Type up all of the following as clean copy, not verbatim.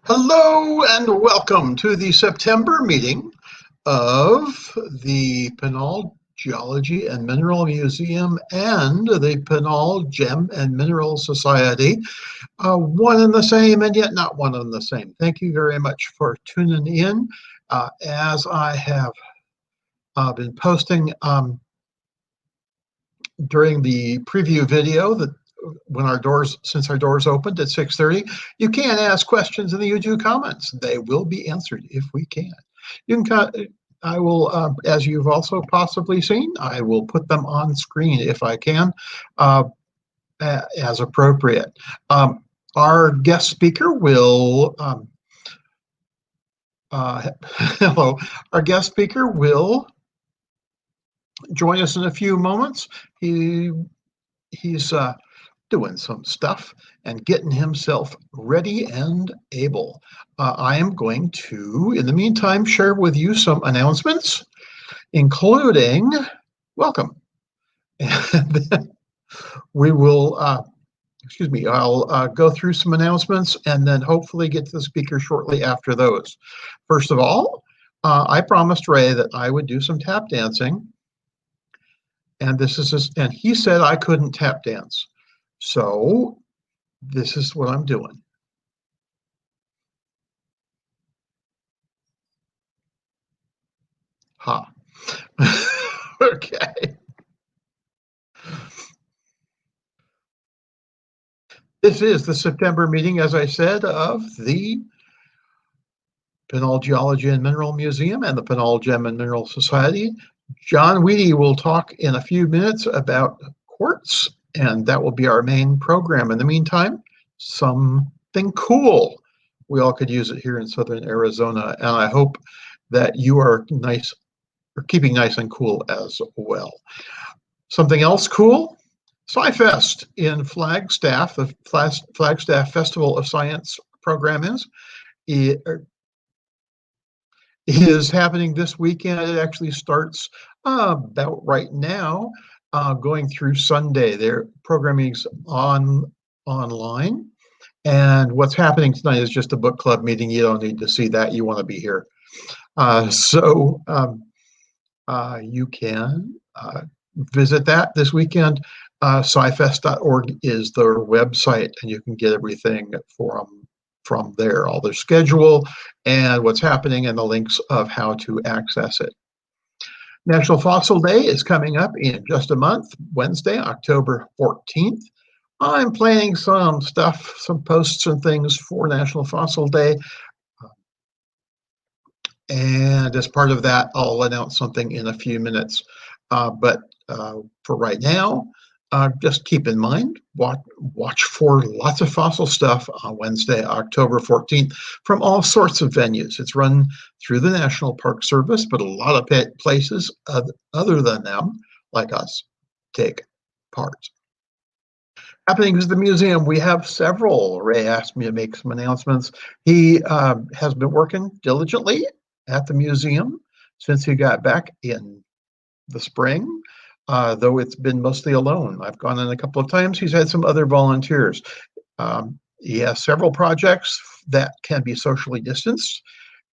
Hello and welcome to the September meeting of the Pinal Geology and Mineral Museum and the Pinal Gem and Mineral Society. One and the same and yet not one and the same. Thank you very much for tuning in. As I have been posting during the preview video that since our doors opened at 6:30, you can ask questions in the YouTube comments. They will be answered if we can. You can. I will, as you've also possibly seen, I will put them on screen if I can, as appropriate. Our guest speaker will. Hello. Our guest speaker will join us in a few moments. He's doing some stuff and getting himself ready and able. I am going to, in the meantime, share with you some announcements, including welcome. And then we will, I'll go through some announcements and then hopefully get to the speaker shortly after those. First of all, I promised Ray that I would do some tap dancing. And and he said I couldn't tap dance. So this is what I'm doing. Ha. Okay. This is the September meeting, as I said, of the Pinal Geology and Mineral Museum and the Pinal Gem and Mineral Society. John Weide will talk in a few minutes about quartz, and that will be our main program. In the meantime, something cool. We all could use it here in southern Arizona, and I hope that you are keeping nice and cool as well. Something else cool, SciFest in Flagstaff, the Flagstaff Festival of Science program is happening this weekend. It actually starts about right now, going through Sunday. Their programming's online. And what's happening tonight is just a book club meeting. You don't need to see that. You want to be here. So you can visit that this weekend. scifest.org is their website, and you can get everything from there, all their schedule and what's happening and the links of how to access it. National Fossil Day is coming up in just a month, Wednesday, October 14th. I'm planning some stuff, some posts and things for National Fossil Day. And as part of that, I'll announce something in a few minutes. But for right now, just keep in mind, watch for lots of fossil stuff on Wednesday, October 14th, from all sorts of venues. It's run through the National Park Service, but a lot of places other than them, like us, take part. Happenings at the museum, we have several. Ray asked me to make some announcements. He has been working diligently at the museum since he got back in the spring. Though it's been mostly alone. I've gone in a couple of times. He's had some other volunteers. He has several projects that can be socially distanced.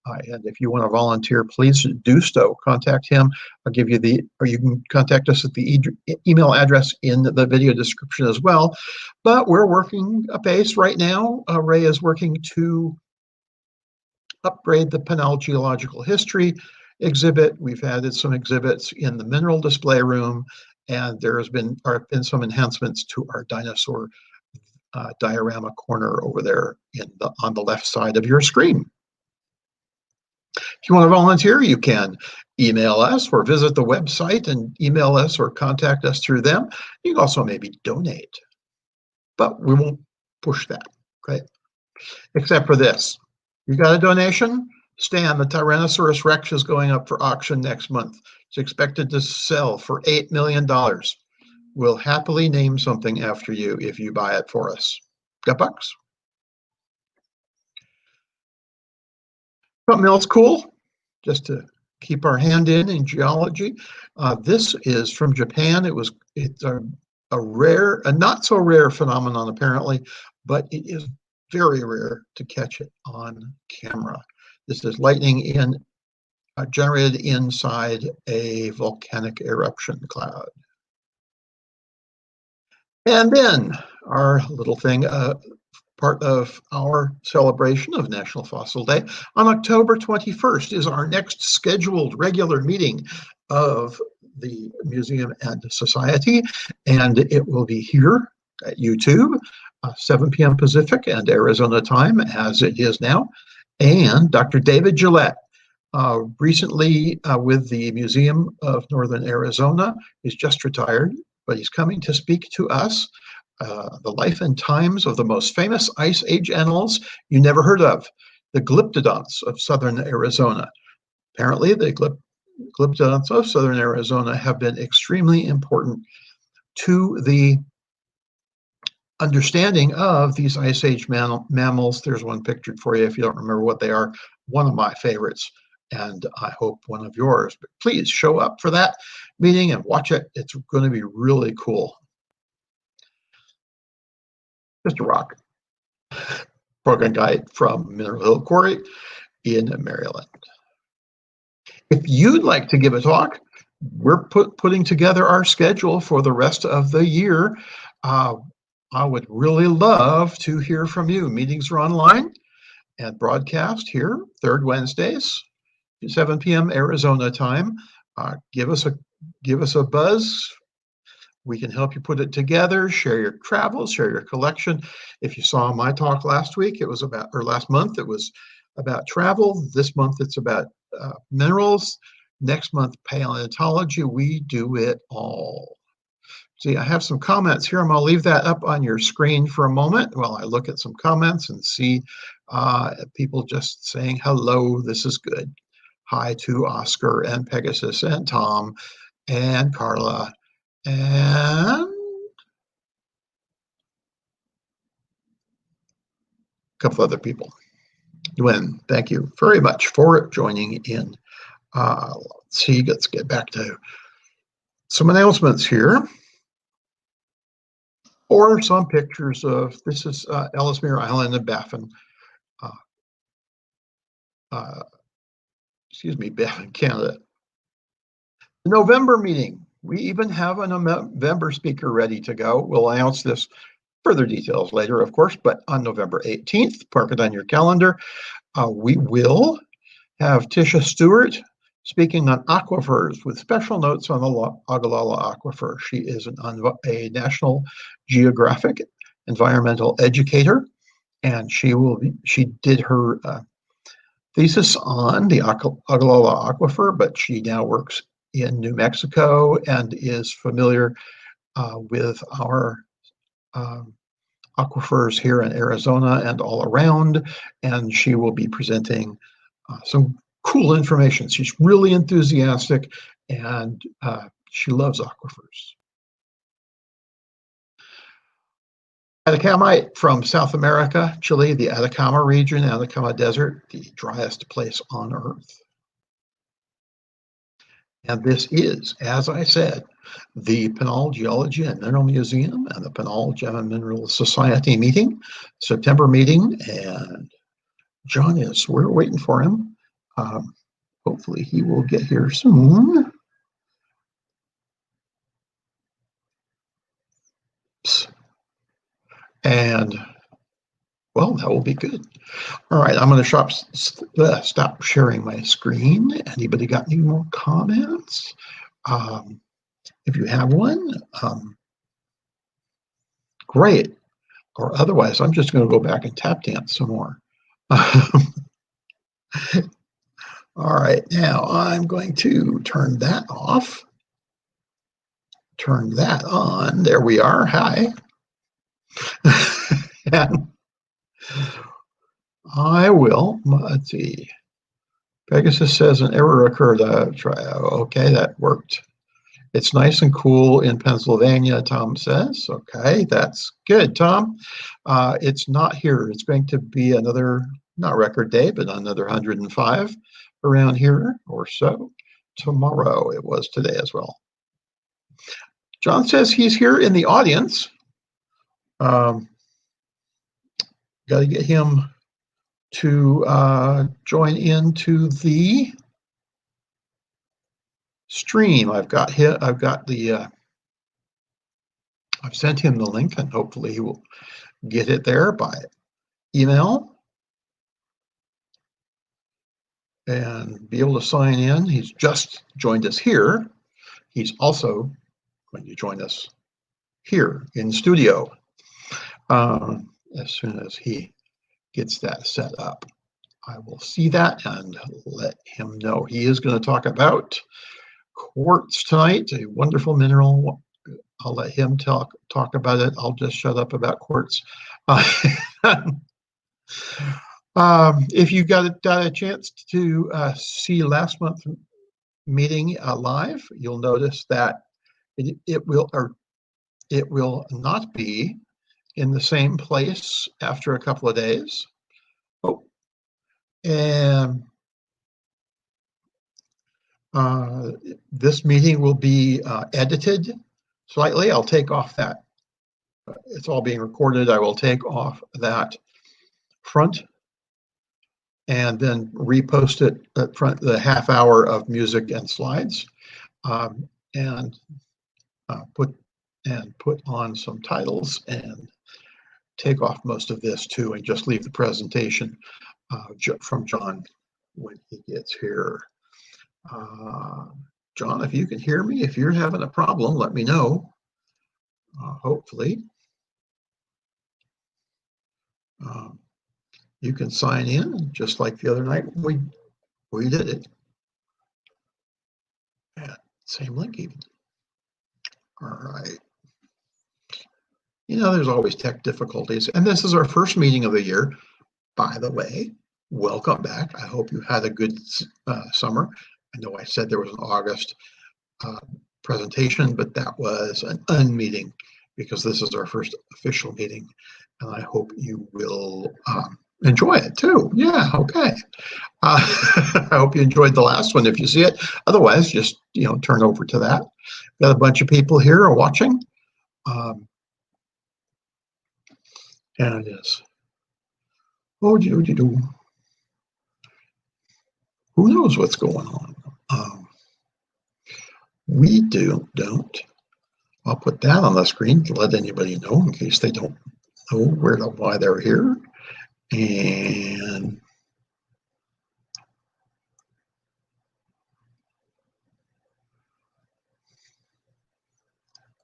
And if you want to volunteer, please do so. Contact him. I'll give you or you can contact us at the email address in the video description as well. But we're working apace right now. Ray is working to upgrade the Pinal Geological History exhibit. We've added some exhibits in the mineral display room, and there have been some enhancements to our dinosaur diorama corner over there on the left side of your screen. If you want to volunteer, you can email us or visit the website and email us or contact us through them. You can also maybe donate, but we won't push that, okay? Except for this. You got a donation? Stan, the Tyrannosaurus Rex is going up for auction next month. It's expected to sell for $8 million. We'll happily name something after you if you buy it for us. Got bucks? Something else cool, just to keep our hand in geology. This is from Japan. It's a not so rare phenomenon apparently, but it is very rare to catch it on camera. This is lightning generated inside a volcanic eruption cloud. And then our little thing, part of our celebration of National Fossil Day, on October 21st is our next scheduled regular meeting of the Museum and Society, and it will be here at YouTube, 7 p.m. Pacific and Arizona time, as it is now. And Dr. David Gillette, recently with the Museum of Northern Arizona, he's just retired, but he's coming to speak to us the life and times of the most famous Ice Age animals you never heard of, the glyptodonts of southern Arizona. Apparently, the glyptodonts of southern Arizona have been extremely important to the understanding of these Ice Age mammals. There's one pictured for you if you don't remember what they are. One of my favorites, and I hope one of yours. But please show up for that meeting and watch it. It's going to be really cool. Mr. Rock, program guide from Mineral Hill Quarry in Maryland. If you'd like to give a talk, we're putting together our schedule for the rest of the year. I would really love to hear from you. Meetings are online and broadcast here, third Wednesdays, 7 p.m. Arizona time. Give us a buzz. We can help you put it together, share your travels, share your collection. If you saw my talk last week, last month, it was about travel. This month, it's about minerals. Next month, paleontology. We do it all. See, I have some comments here. I'm going to leave that up on your screen for a moment while I look at some comments and see people just saying, hello, this is good. Hi to Oscar and Pegasus and Tom and Carla and a couple other people. Gwen, thank you very much for joining in. Let's see, let's get back to some announcements here. Or some pictures of, this is Ellesmere Island and Baffin. Baffin, Canada. The November meeting. We even have a November speaker ready to go. We'll announce this further details later, of course, but on November 18th, mark it on your calendar, we will have Tisha Stewart speaking on aquifers with special notes on the Ogallala Aquifer. She is a National Geographic environmental educator, and she did her thesis on the Ogallala Aquifer, but she now works in New Mexico and is familiar with our aquifers here in Arizona and all around, and she will be presenting some cool information. She's really enthusiastic, and she loves aquifers. Atacamite from South America, Chile, the Atacama region, Atacama Desert, the driest place on Earth. And this is, as I said, the Pinal Geology and Mineral Museum and the Pinal Gem and Mineral Society meeting, September meeting, and John we're waiting for him. Hopefully he will get here soon. And, well, that will be good. All right, I'm going to stop sharing my screen. Anybody got any more comments? If you have one, great. Or otherwise, I'm just going to go back and tap dance some more. All right, now I'm going to turn that off. Turn that on. There we are. Hi. And I will, let's see. Pegasus says an error occurred. Okay, that worked. It's nice and cool in Pennsylvania, Tom says. Okay, that's good, Tom. It's not here. It's going to be another, not record day, but another 105 around here or so. Tomorrow, it was today as well. John says he's here in the audience. got to get him to join into the stream. I've sent him the link, and hopefully he will get it there by email and be able to sign in. He's just joined us here. He's also going to join us here in studio as soon as he gets that set up. I will see that and let him know. He is going to talk about quartz tonight, a wonderful mineral. I'll let him talk about it. I'll just shut up about quartz. If you got a chance to see last month's meeting live, you'll notice that it will not be in the same place after a couple of days. Oh, and this meeting will be edited slightly. I'll take off that. It's all being recorded. I will take off that front and then repost it at front, the half hour of music and slides, and put on some titles and take off most of this too, and just leave the presentation from John when he gets here. John, if you can hear me, if you're having a problem, let me know. Hopefully, you can sign in just like the other night we did it. Yeah, same link even. All right. You know, there's always tech difficulties, and this is our first meeting of the year. By the way, welcome back. I hope you had a good summer. I know I said there was an August presentation, but that was an unmeeting because this is our first official meeting, and I hope you will enjoy it too. Yeah, okay. I hope you enjoyed the last one if you see it. Otherwise, just turn over to that. Got a bunch of people here are watching. And it is. Oh, do. Who knows what's going on? We don't. I'll put that on the screen to let anybody know in case they don't know why they're here. And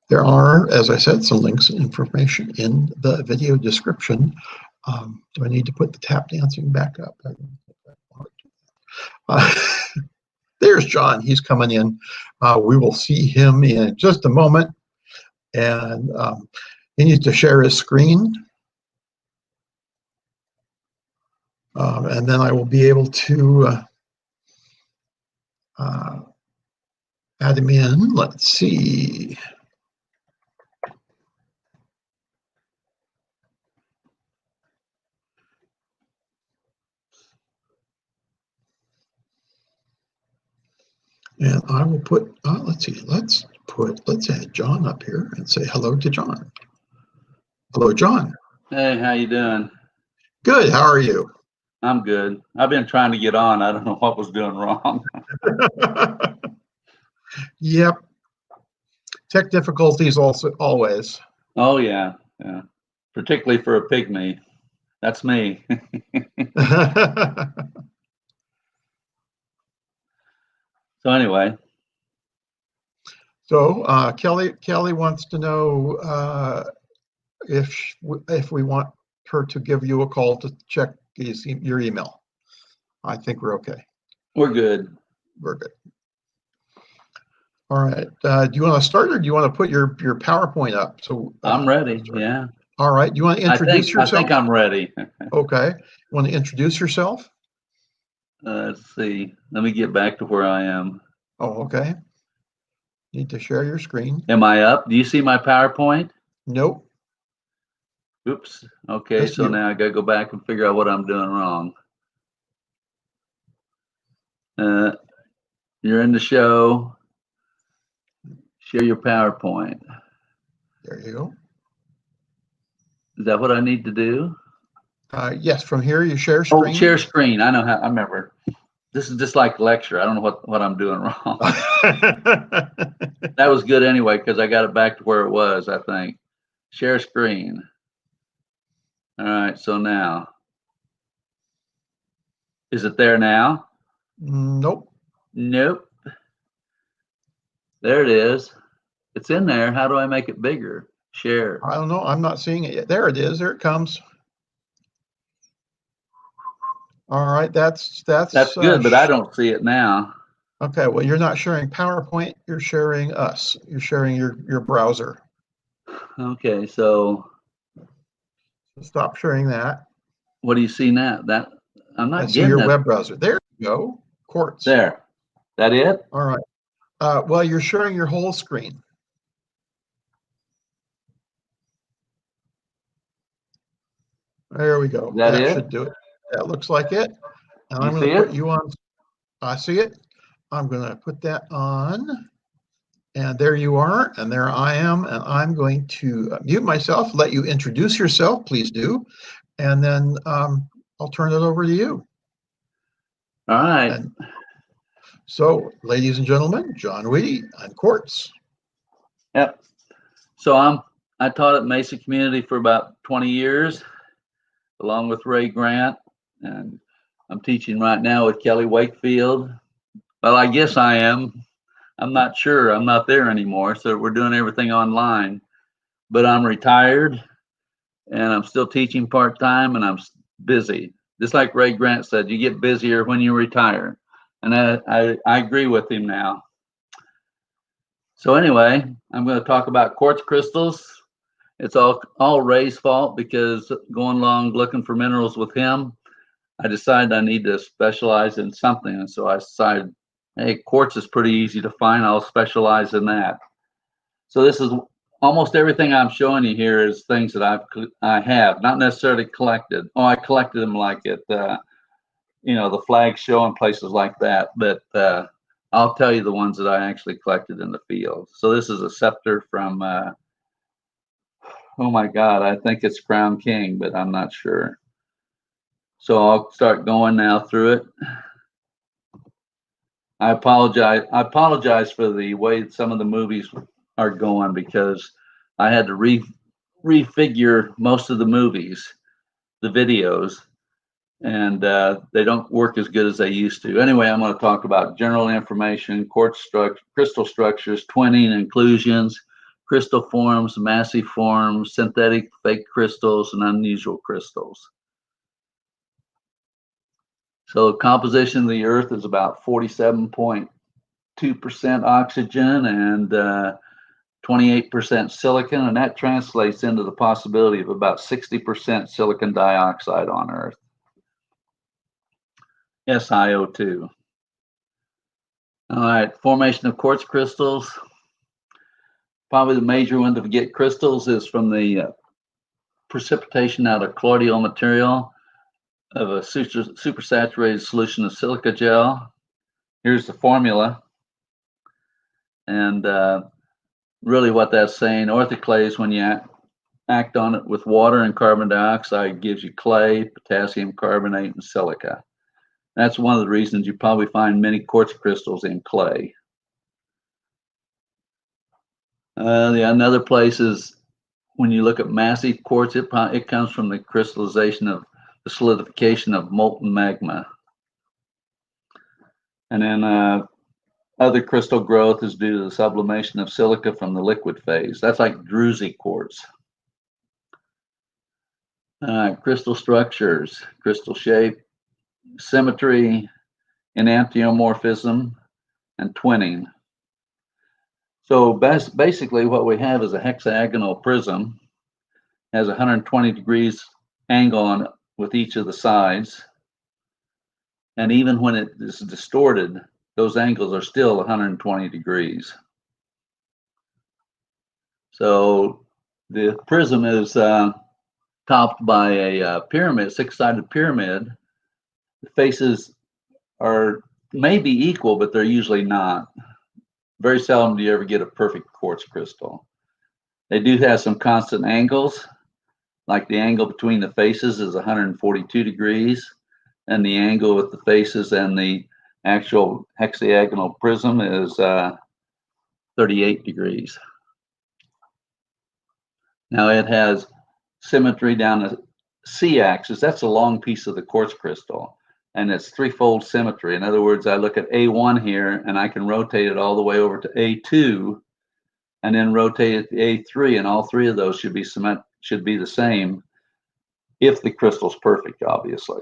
there are, as I said, some links and information in the video description. Do I need to put the tap dancing back up? There's John. He's coming in. We will see him in just a moment. And he needs to share his screen. And then I will be able to add him in. Let's see. And I will put, let's see, let's add John up here and say hello to John. Hello, John. Hey, how you doing? Good, how are you? I'm good. I've been trying to get on. I don't know what was doing wrong. Yep. Tech difficulties also, always. Oh, yeah. Particularly for a pygmy. That's me. So anyway. So Kelly wants to know if we want her to give you a call to check your email. I think we're okay. We're good. We're good. All right. Do you want to start, or do you want to put your PowerPoint up? So I'm ready. Yeah. All right. Do you want to introduce yourself? I think I'm ready. Okay. You want to introduce yourself? Let's see. Let me get back to where I am. Oh, okay. Need to share your screen. Am I up? Do you see my PowerPoint? Nope. Oops. Okay. Just so you. Now I got to go back and figure out what I'm doing wrong. You're in the show. Share your PowerPoint. There you go. Is that what I need to do? Yes, from here you share Oh, screen. share screen. I know how. I remember. This is just like lecture. I don't know what I'm doing wrong. That was good anyway because I got it back to where it was. I think. Share screen. All right. So now, is it there now? Nope. Nope. There it is. It's in there. How do I make it bigger? Share. I don't know. I'm not seeing it yet. There it is. There it comes. All right. That's good, but I don't see it now. Okay. Well, you're not sharing PowerPoint. You're sharing us. You're sharing your browser. Okay. So stop sharing that. What do you see now? That I'm not getting your it. web browser. There you go. Quartz. There. That it? All right. Well, you're sharing your whole screen. There we go. That should do it. That looks like it. And I'm going to put you on. I see it. I'm going to put that on. And there you are. And there I am. And I'm going to mute myself, let you introduce yourself. Please do. And then I'll turn it over to you. All right. And so, ladies and gentlemen, John Weide on Quartz. Yep. So I taught at Mesa Community for about 20 years, along with Ray Grant, and I'm teaching right now with Kelly Wakefield. Well, I guess I am. I'm not sure. I'm not there anymore, so we're doing everything online. But I'm retired, and I'm still teaching part-time, and I'm busy. Just like Ray Grant said, you get busier when you retire. And I agree with him now. So anyway, I'm going to talk about quartz crystals. It's all Ray's fault because going along looking for minerals with him, I decided I need to specialize in something. And so I decided, hey, quartz is pretty easy to find. I'll specialize in that. So this is almost everything I'm showing you here is things that I have, not necessarily collected. Oh, I collected them like at the flag show and places like that. But I'll tell you the ones that I actually collected in the field. So this is a scepter from, oh my God, I think it's Crown King, but I'm not sure. So I'll start going now through it. I apologize for the way some of the movies are going because I had to refigure most of the movies, the videos, and they don't work as good as they used to. Anyway, I'm going to talk about general information, quartz crystal structures, twinning, inclusions, crystal forms, massive forms, synthetic fake crystals, and unusual crystals. So the composition of the Earth is about 47.2% oxygen and 28% silicon, and that translates into the possibility of about 60% silicon dioxide on Earth. SiO2. All right, formation of quartz crystals. Probably the major one to get crystals is from the precipitation out of colloidal material of a supersaturated solution of silica gel. Here's the formula. And really what that's saying, orthoclase, when you act on it with water and carbon dioxide, gives you clay, potassium carbonate, and silica. That's one of the reasons you probably find many quartz crystals in clay. Another place is when you look at massive quartz, it comes from the crystallization of the solidification of molten magma. And then other crystal growth is due to the sublimation of silica from the liquid phase. That's like druzy quartz. Crystal structures, crystal shape, symmetry, enantiomorphism, and twinning. So basically what we have is a hexagonal prism, has 120 degrees angle on it with each of the sides. And even when it is distorted, those angles are still 120 degrees. So the prism is topped by a pyramid, six-sided pyramid. The faces are maybe equal, but they're usually not. Very seldom do you ever get a perfect quartz crystal. They do have some constant angles, like the angle between the faces is 142 degrees, and the angle with the faces and the actual hexagonal prism is 38 degrees. Now it has symmetry down the C-axis. That's a long piece of the quartz crystal, and it's threefold symmetry. In other words, I look at A1 here, and I can rotate it all the way over to A2, and then rotate it to A3, and all three of those should be the same if the crystal's perfect, obviously.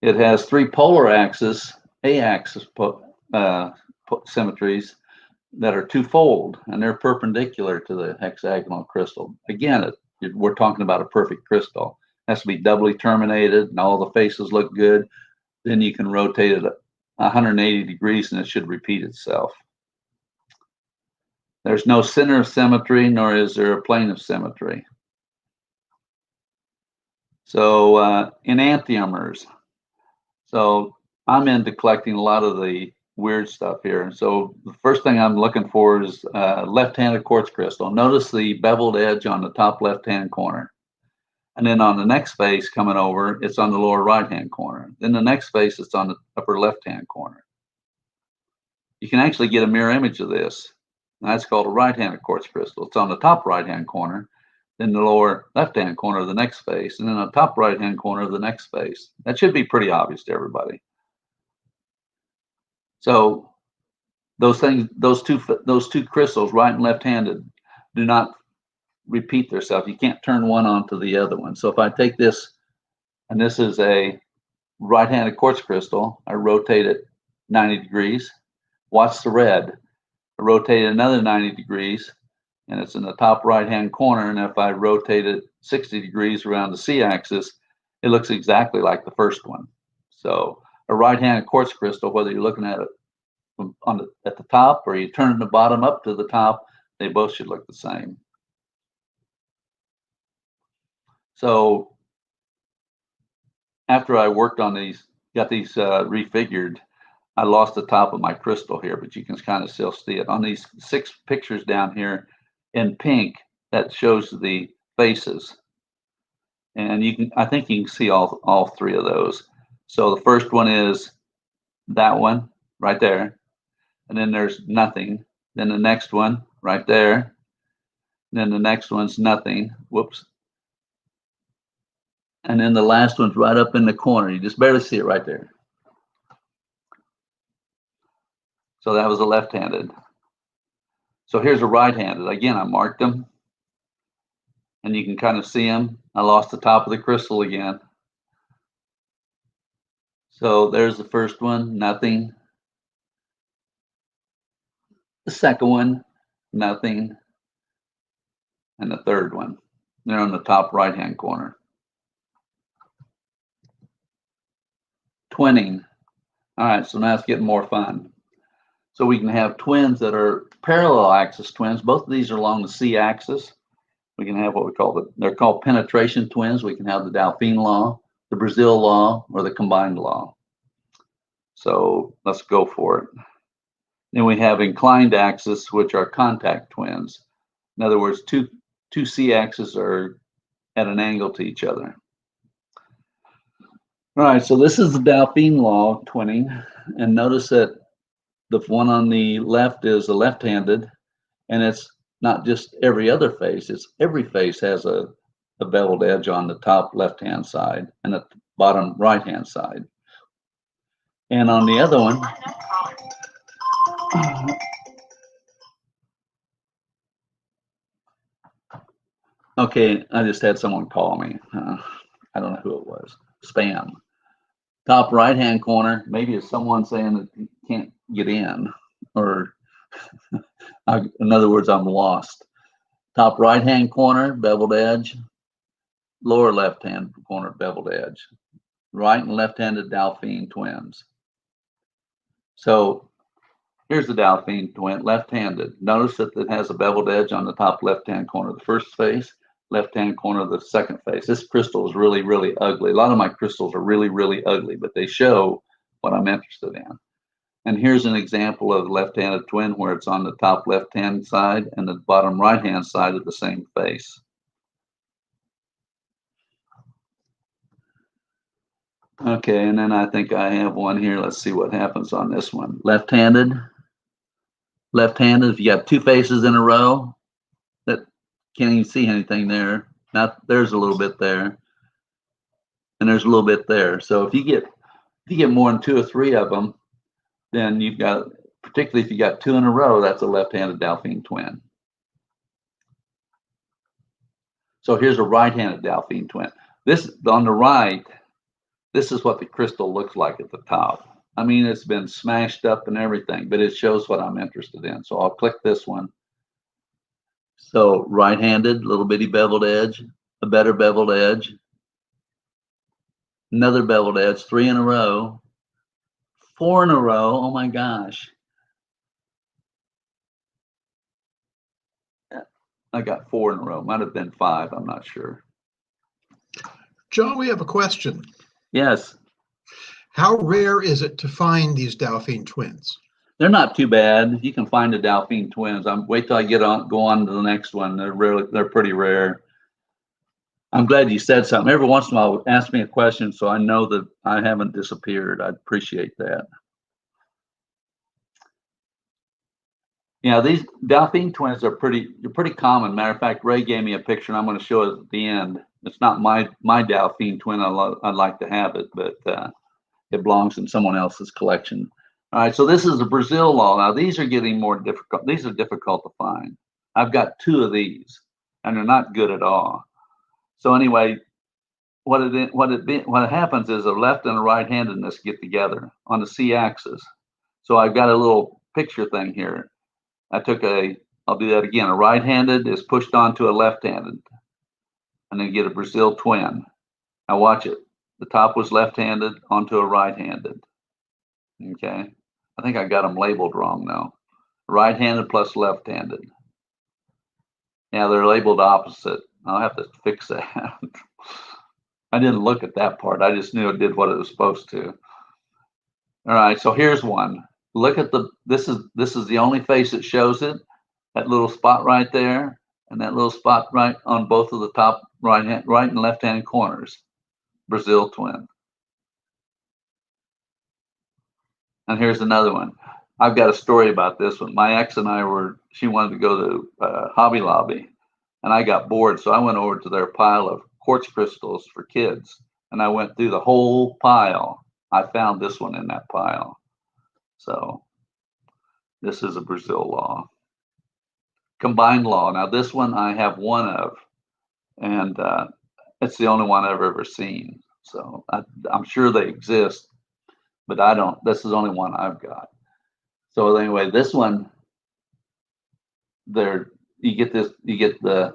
It has three polar axis, A-axis symmetries that are twofold, and they're perpendicular to the hexagonal crystal. Again, we're talking about a perfect crystal. It has to be doubly terminated, and all the faces look good. Then you can rotate it 180 degrees, and it should repeat itself. There's no center of symmetry, nor is there a plane of symmetry. So enantiomers. So I'm into collecting a lot of the weird stuff here. And so the first thing I'm looking for is left-handed quartz crystal. Notice the beveled edge on the top left-hand corner. And then on the next face coming over, it's on the lower right-hand corner. Then the next face, it's on the upper left-hand corner. You can actually get a mirror image of this. And that's called a right-handed quartz crystal. It's on the top right-hand corner, then the lower left-hand corner of the next face, and then the top right-hand corner of the next face. That should be pretty obvious to everybody. So those things, those two crystals, right and left-handed, do not repeat themselves. You can't turn one onto the other one. So if I take this, and this is a right-handed quartz crystal, I rotate it 90 degrees. Watch the red. I rotate it another 90 degrees, and it's in the top right-hand corner. And if I rotate it 60 degrees around the C-axis, it looks exactly like the first one. So a right-handed quartz crystal, whether you're looking at it at the top or you turn the bottom up to the top, they both should look the same. So after I worked on these, got these refigured, I lost the top of my crystal here, but you can kind of still see it. On these 6 pictures down here in pink, that shows the faces. And you can, I think you can see all 3 of those. So the first one is that one right there. And then there's nothing. Then the next one right there. And then the next one's nothing. Whoops. And then the last one's right up in the corner. You just barely see it right there. So that was a left-handed. So here's a right-handed. Again, I marked them. And you can kind of see them. I lost the top of the crystal again. So there's the first one, nothing. The second one, nothing. And the third one. They're on the top right-hand corner. Twinning. All right, so now it's getting more fun. So we can have twins that are parallel axis twins. Both of these are along the C-axis. We can have what we call they're called penetration twins. We can have the Dauphine law, the Brazil law, or the combined law. So let's go for it. Then we have inclined axis, which are contact twins. In other words, two C-axes are at an angle to each other. All right, so this is the Dauphine law of twinning. And notice that the one on the left is a left-handed, and it's not just every other face, it's every face has a beveled edge on the top left-hand side and the bottom right-hand side. And on the other one, okay, I just had someone call me. I don't know who it was. Spam. Top right-hand corner, maybe it's someone saying that you can't get in, or in other words, I'm lost. Top right-hand corner, beveled edge. Lower left-hand corner, beveled edge. Right and left-handed Dauphine twins. So here's the Dauphine twin, left-handed. Notice that it has a beveled edge on the top left-hand corner of the first face, left-hand corner of the second face. This crystal is really, really ugly. A lot of my crystals are really, really ugly, but they show what I'm interested in. And here's an example of a left-handed twin where it's on the top left-hand side and the bottom right-hand side of the same face. Okay, and then I think I have one here. Let's see what happens on this one. Left-handed. Left-handed, if you got two faces in a row, that can't even see anything there. Now there's a little bit there, and there's a little bit there. So if you get more than two or three of them, then you've got, particularly if you got two in a row, that's a left-handed Dauphine twin. So here's a right-handed Dauphine twin. This on the right, this is what the crystal looks like at the top. I mean, it's been smashed up and everything, but it shows what I'm interested in. So I'll click this one. So right-handed, little bitty beveled edge, a better beveled edge, another beveled edge, three in a row, four in a row. Oh my gosh. I got four in a row. Might have been five. I'm not sure. John, we have a question. Yes. How rare is it to find these Dauphine twins? They're not too bad. You can find the Dauphine twins. Wait till I go on to the next one. They're pretty rare. I'm glad you said something. Every once in a while, ask me a question so I know that I haven't disappeared. I appreciate that. Yeah, these Dauphine twins are pretty common. Matter of fact, Ray gave me a picture, and I'm going to show it at the end. It's not my Dauphine twin. I'd like to have it, but it belongs in someone else's collection. All right, so this is the Brazil law. Now these are getting more difficult. These are difficult to find. I've got two of these, and they're not good at all. So anyway, what happens is a left and a right-handedness get together on the C-axis. So I've got a little picture thing here. I'll do that again. A right-handed is pushed onto a left-handed, and then get a Brazil twin. Now watch it. The top was left-handed onto a right-handed. Okay. I think I got them labeled wrong now. Right-handed plus left-handed. Yeah, they're labeled opposite. I'll have to fix that. I didn't look at that part. I just knew it did what it was supposed to. All right, so here's one. Look at this is the only face that shows it. That little spot right there, and that little spot right on both of the top right and left-hand corners. Brazil twin. And here's another one. I've got a story about this one. My ex and I she wanted to go to Hobby Lobby, and I got bored, so I went over to their pile of quartz crystals for kids, and I went through the whole pile. I found this one in that pile. So this is a Brazil law. Combined law. Now this one I have one of, and it's the only one I've ever seen. So I'm sure they exist, but I don't. This is the only one I've got. So anyway, this one, you get the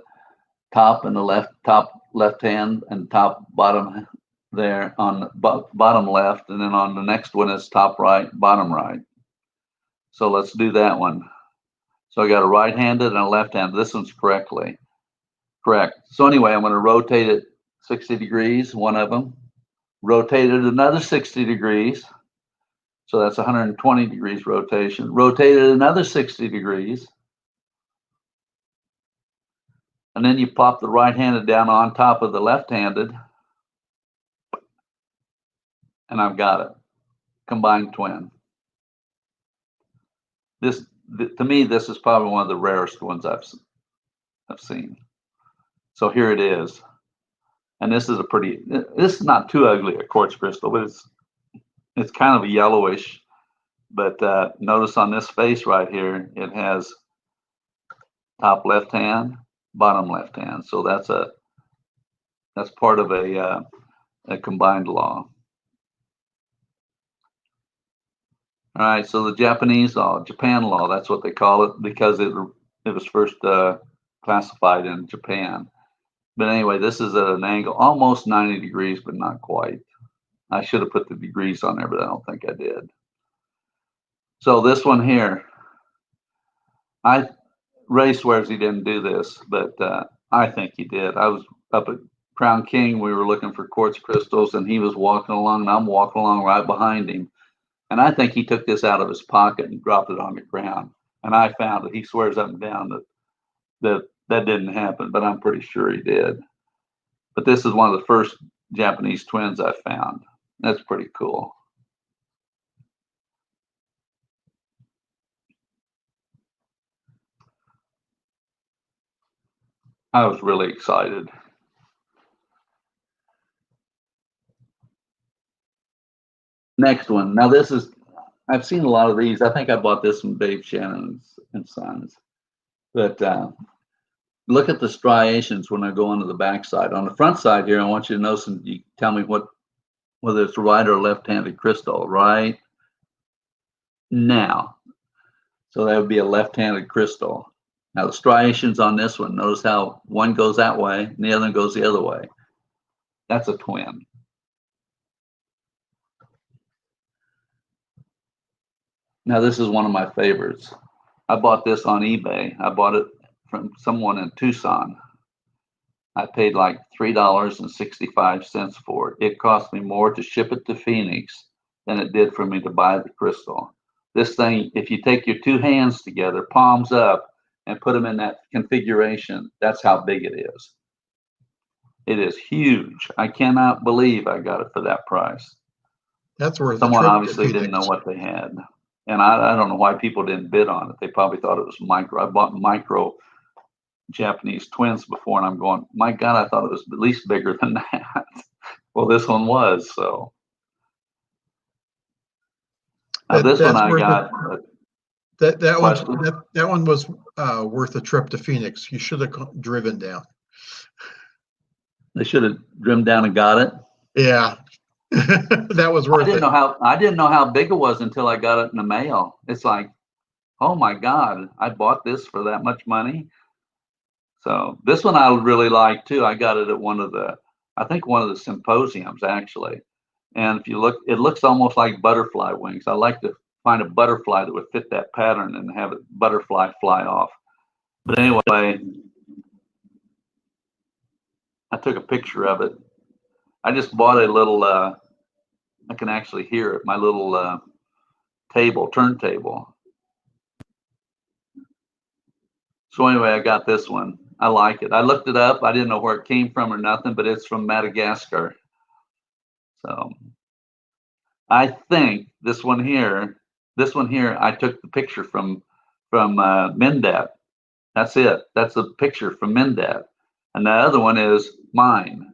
top and the top left hand and top bottom there on the bottom left, and then on the next one is top right, bottom right. So let's do that one. So I got a right-handed and a left-handed. This one's correct. So anyway, I'm going to rotate it 60 degrees, one of them. Rotate it another 60 degrees. So that's 120 degrees rotation. Rotate it another 60 degrees. And then you plop the right-handed down on top of the left-handed. And I've got it. Combined twin. To me, this is probably one of the rarest ones I've seen. So here it is. And this is this is not too ugly a quartz crystal, but it's kind of a yellowish. But notice on this face right here, it has top left hand, bottom left hand. So that's part of a combined law. All right, so the Japanese law, Japan law, that's what they call it because it was first classified in Japan. But anyway, this is at an angle almost 90 degrees, but not quite. I should have put the degrees on there, but I don't think I did. So this one here, Ray swears he didn't do this, but I think he did. I was up at Crown King. We were looking for quartz crystals, and he was walking along, and I'm walking along right behind him. And I think he took this out of his pocket and dropped it on the ground. And I found it. He swears up and down that didn't happen, but I'm pretty sure he did. But this is one of the first Japanese twins I found. That's pretty cool. I was really excited. Next one. Now this is, I've seen a lot of these. I think I bought this from Dave Shannon and Sons. But look at the striations when I go onto the back side. On the front side here, I want you to notice, and you tell me whether it's right or left-handed crystal, right now. So that would be a left-handed crystal. Now the striations on this one, notice how one goes that way and the other goes the other way. That's a twin. Now this is one of my favorites. I bought this on eBay. I bought it from someone in Tucson. I paid like $3.65 for it. It cost me more to ship it to Phoenix than it did for me to buy the crystal. This thing, if you take your two hands together, palms up, and put them in that configuration, that's how big it is. It is huge. I cannot believe I got it for that price. That's worth Someone obviously didn't know what they had. And I don't know why people didn't bid on it. They probably thought it was micro. I bought micro Japanese twins before, and I'm going, my God, I thought it was at least bigger than that. Well, this one was, so. Now this one I got. That one was worth a trip to Phoenix. You should have driven down. They should have driven down and got it. Yeah, that was worth it. I didn't know how big it was until I got it in the mail. It's like, oh my God, I bought this for that much money. So this one I really like too. I got it at one of the symposiums actually. And if you look, it looks almost like butterfly wings. I like to find a butterfly that would fit that pattern and have a butterfly fly off. But anyway, I took a picture of it. I just bought a little, I can actually hear it, my little turntable. So anyway, I got this one. I like it. I looked it up. I didn't know where it came from or nothing, but it's from Madagascar. So I think this one here, I took the picture from Mindat. That's it. That's a picture from Mindat. And the other one is mine.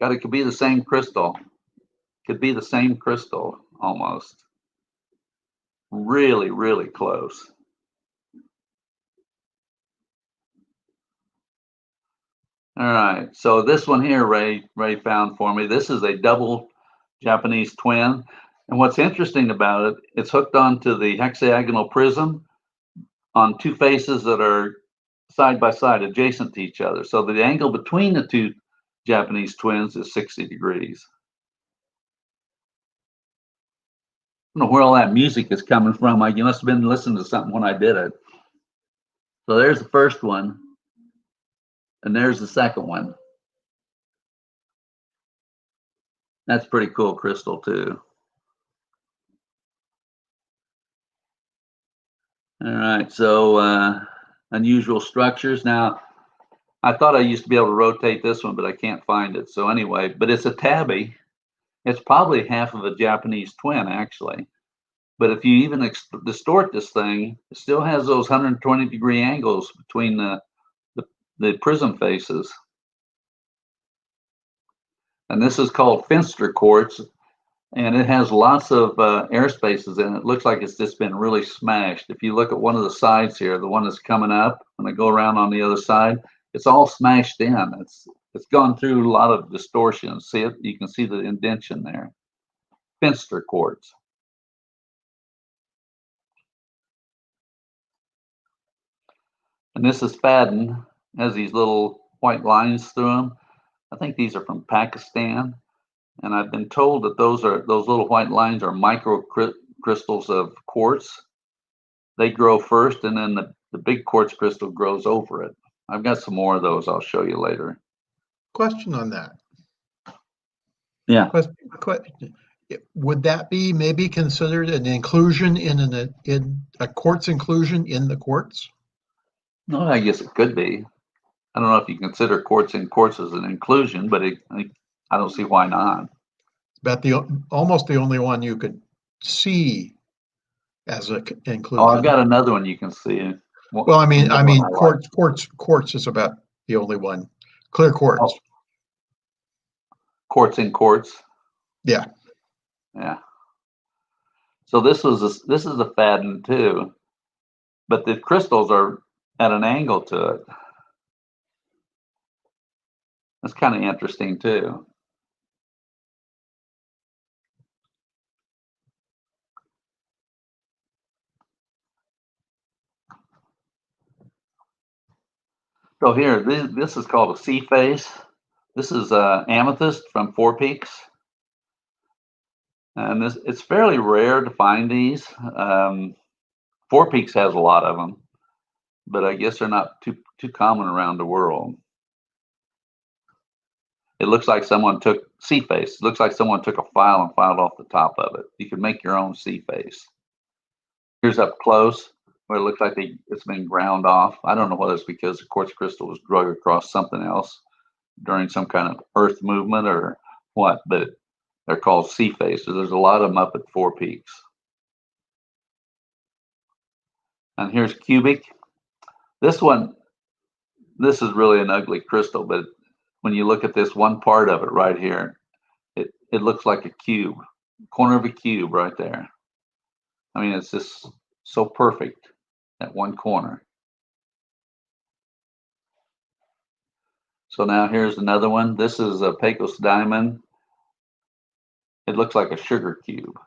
It could be the same crystal. Could be the same crystal almost. Really, really close. All right, so this one here, Ray found for me. This is a double Japanese twin. And what's interesting about it, it's hooked onto the hexagonal prism on two faces that are side by side, adjacent to each other. So the angle between the two Japanese twins is 60 degrees. I don't know where all that music is coming from. You must have been listening to something when I did it. So there's the first one. And there's the second one. That's pretty cool crystal too. All right, so unusual structures. Now, I thought I used to be able to rotate this one, but I can't find it. So anyway, but it's a tabby. It's probably half of a Japanese twin, actually. But if you even distort this thing, it still has those 120-degree angles between the prism faces. And this is called Finster quartz, and it has lots of air spaces in it. It looks like it's just been really smashed. If you look at one of the sides here, the one that's coming up, when I go around on the other side, it's all smashed in. It's gone through a lot of distortion. See it? You can see the indentation there. Finster quartz. And this is Fadden. Has these little white lines through them. I think these are from Pakistan. And I've been told that those little white lines are micro crystals of quartz. They grow first, and then the big quartz crystal grows over it. I've got some more of those I'll show you later. Question on that. Yeah. Question. Would that be maybe considered an inclusion in a quartz inclusion in the quartz? No, I guess it could be. I don't know if you consider quartz in quartz as an inclusion, but I don't see why not. About almost the only one you could see as a inclusion. Oh, I've got another one you can see. Well, I mean, quartz is about the only one. Clear quartz. Oh. Quartz in quartz. Yeah. Yeah. So this is a fadden too, but the crystals are at an angle to it. That's kind of interesting too. So here, this is called a sea face. This is amethyst from Four Peaks. And it's fairly rare to find these. Four Peaks has a lot of them, but I guess they're not too common around the world. It looks like someone took sea face. It looks like someone took a file and filed off the top of it. You can make your own sea face. Here's up close where it looks like it's been ground off. I don't know whether it's because the quartz crystal was drug across something else during some kind of earth movement or what, but they're called sea faces. There's a lot of them up at Four Peaks. And here's cubic. This is really an ugly crystal, but when you look at this one part of it right here, it looks like a cube, corner of a cube right there. I mean, it's just so perfect, that one corner. So now here's another one. This is a Pecos diamond. It looks like a sugar cube.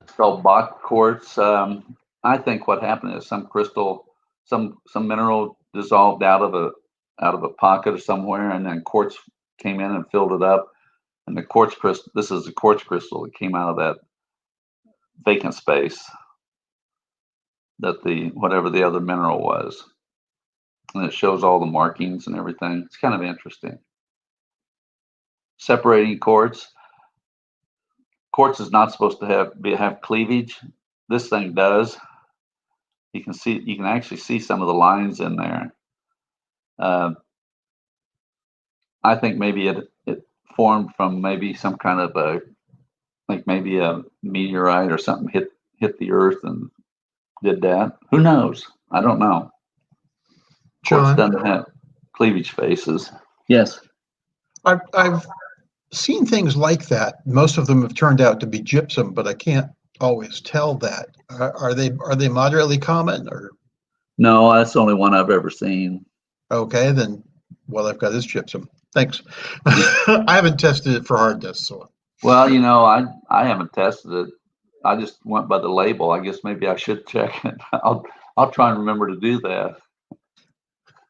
It's called Bach quartz. I think what happened is some crystal, some mineral dissolved out of a pocket or somewhere, and then quartz came in and filled it up. And the quartz crystal, this is a quartz crystal that came out of that vacant space that whatever the other mineral was. And it shows all the markings and everything. It's kind of interesting. Separating quartz. Quartz is not supposed to have cleavage. This thing does. You can actually see some of the lines in there. I think maybe it formed from maybe some kind of maybe a meteorite or something hit the earth and did that. Who knows? I don't know. Quartz doesn't have cleavage faces. Yes. I've seen things like that. Most of them have turned out to be gypsum, but I can't always tell that. Are they moderately common or? No, that's the only one I've ever seen. Okay, then what I've got is gypsum. Thanks. I haven't tested it for hardness, so. Well, I haven't tested it. I just went by the label. I guess maybe I should check it. I'll try and remember to do that.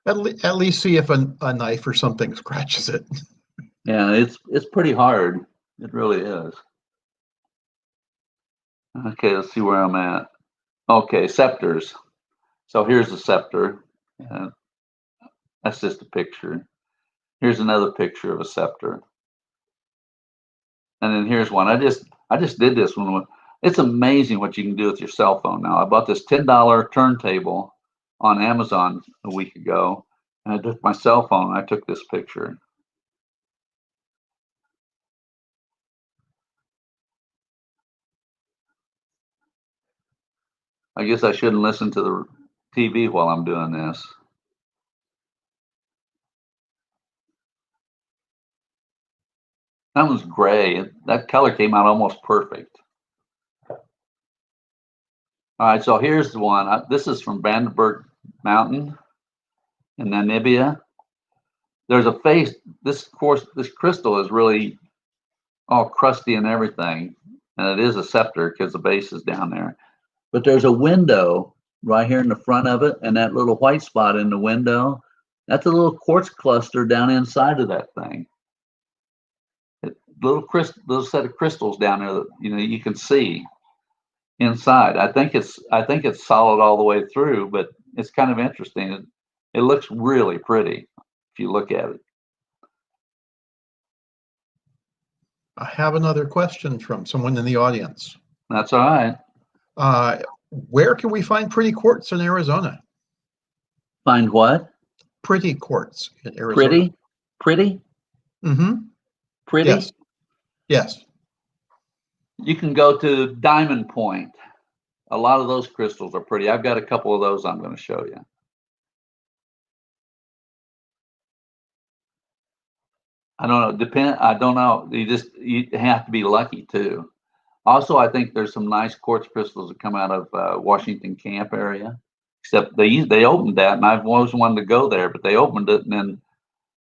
At least see if a knife or something scratches it. Yeah, it's pretty hard. It really is. Okay, let's see where I'm at. Okay, scepters. So here's the scepter. That's just a picture. Here's another picture of a scepter. And then here's one. I just did this one. It's amazing what you can do with your cell phone now. I bought this $10 turntable on Amazon a week ago, and I took my cell phone and I took this picture. I guess I shouldn't listen to the TV while I'm doing this. That was gray. That color came out almost perfect. All right, so here's the one. This is from Vandenberg Mountain in Namibia. There's a face. This crystal is really all crusty and everything, and it is a scepter because the base is down there. But there's a window right here in the front of it, and that little white spot in the window, that's a little quartz cluster down inside of that thing. Little set of crystals down there that you can see inside. I think it's solid all the way through, but it's kind of interesting. It looks really pretty if you look at it. I have another question from someone in the audience. That's all right. Where can we find pretty quartz in Arizona? Find what? Pretty quartz in Arizona. Pretty? Pretty? Mm-hmm. Pretty? Yes. Yes. You can go to Diamond Point. A lot of those crystals are pretty. I've got a couple of those I'm going to show you. I don't know. I don't know. You have to be lucky too. Also, I think there's some nice quartz crystals that come out of Washington Camp area. Except they opened that, and I've always wanted to go there, but they opened it and then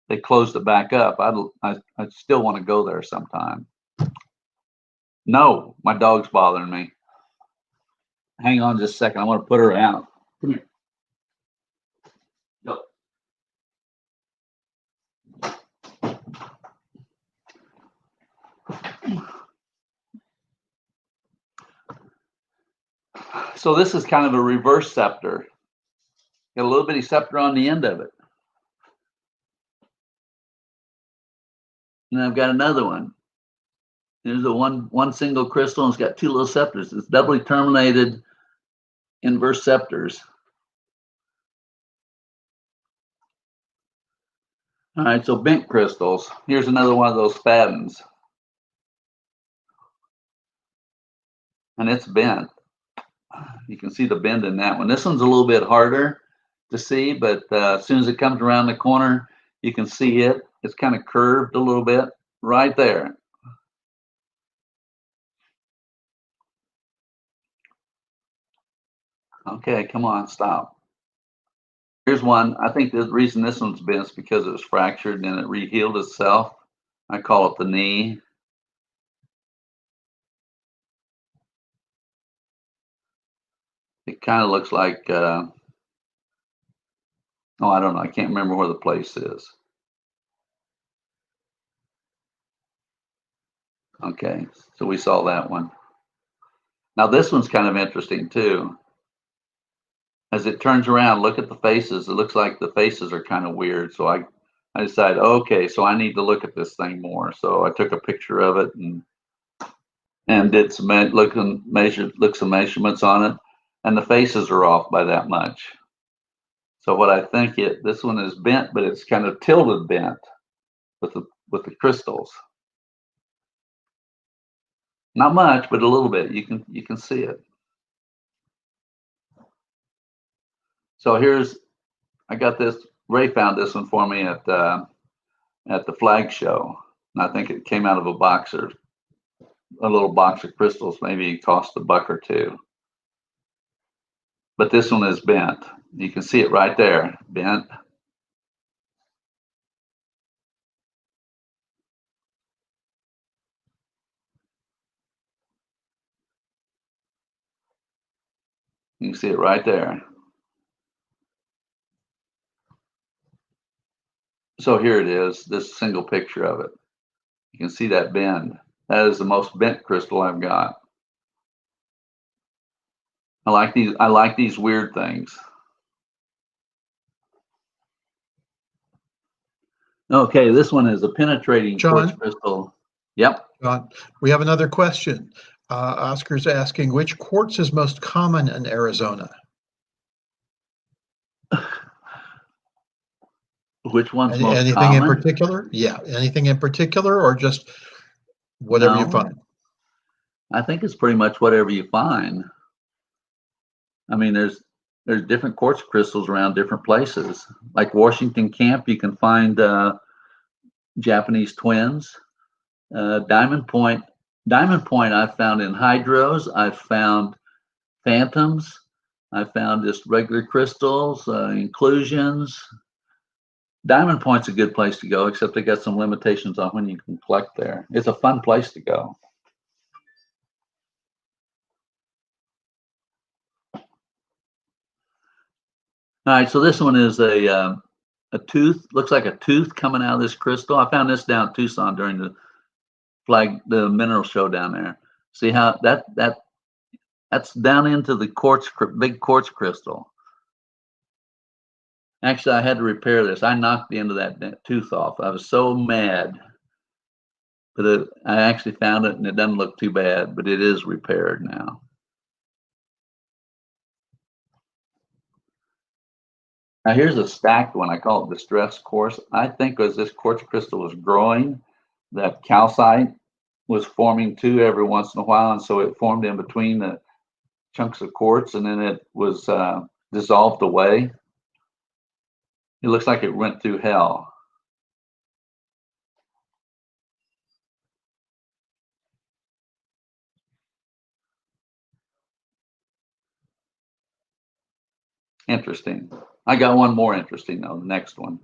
they closed it back up. I still want to go there sometime. No, my dog's bothering me. Hang on just a second. I want to put her out. Come here. Go. So this is kind of a reverse scepter. Got a little bitty scepter on the end of it. And I've got another one. There's a one single crystal, and it's got two little scepters. It's doubly terminated inverse scepters. All right, so bent crystals. Here's another one of those spatins. And it's bent. You can see the bend in that one. This one's a little bit harder to see, but as soon as it comes around the corner, you can see it. It's kind of curved a little bit right there. Okay, come on, stop. Here's one. I think the reason this one's bent is because it was fractured and it rehealed itself. I call it the knee. It kind of looks like, oh, I don't know. I can't remember where the place is. Okay, so we saw that one. Now this one's kind of interesting too. As it turns around, look at the faces. It looks like the faces are kind of weird. So I decided, okay, so I need to look at this thing more. So I took a picture of it and did some some measurements on it, and the faces are off by that much. So what I think this one is bent, but it's kind of tilted bent with the crystals. Not much, but a little bit. You can see it. So I got this. Ray found this one for me at the flag show, and I think it came out of a little box of crystals. Maybe it cost $1 or $2. But this one is bent. You can see it right there, bent. You can see it right there. So here it is, this single picture of it. You can see that bend. That is the most bent crystal I've got. I like these weird things. Okay, this one is a penetrating quartz crystal. Yep. John, we have another question. Oscar's asking, which quartz is most common in Arizona? Which one's most anything common? in particular? Yeah, anything in particular, or just whatever you find? I think it's pretty much whatever you find. I mean, there's different quartz crystals around different places. Like Washington Camp, you can find Japanese twins. Diamond Point I've found in hydros. I've found phantoms. I found just regular crystals, inclusions. Diamond Point's a good place to go, except they got some limitations on when you can collect there. It's a fun place to go. All right, so this one is a tooth. Looks like a tooth coming out of this crystal. I found this down in Tucson during the mineral show down there. See how that's down into the big quartz crystal. Actually, I had to repair this. I knocked the end of that tooth off. I was so mad. But I actually found it, and it doesn't look too bad, but it is repaired now. Now here's a stacked one. I call it distress quartz. I think as this quartz crystal was growing, that calcite was forming too every once in a while, and so it formed in between the chunks of quartz, and then it was dissolved away. It looks like it went through hell. Interesting. I got one more interesting though, the next one.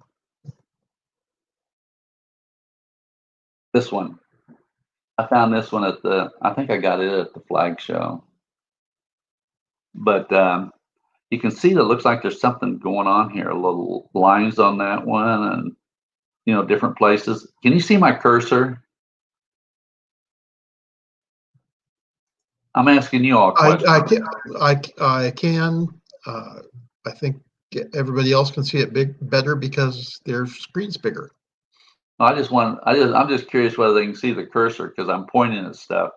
This one. I found this one at I think I got it at the flag show. But you can see that it looks like there's something going on here, little lines on that one and, you know, different places. Can you see my cursor? I'm asking you all questions. I can. I think everybody else can see it better because their screen's bigger. I'm just curious whether they can see the cursor because I'm pointing at stuff.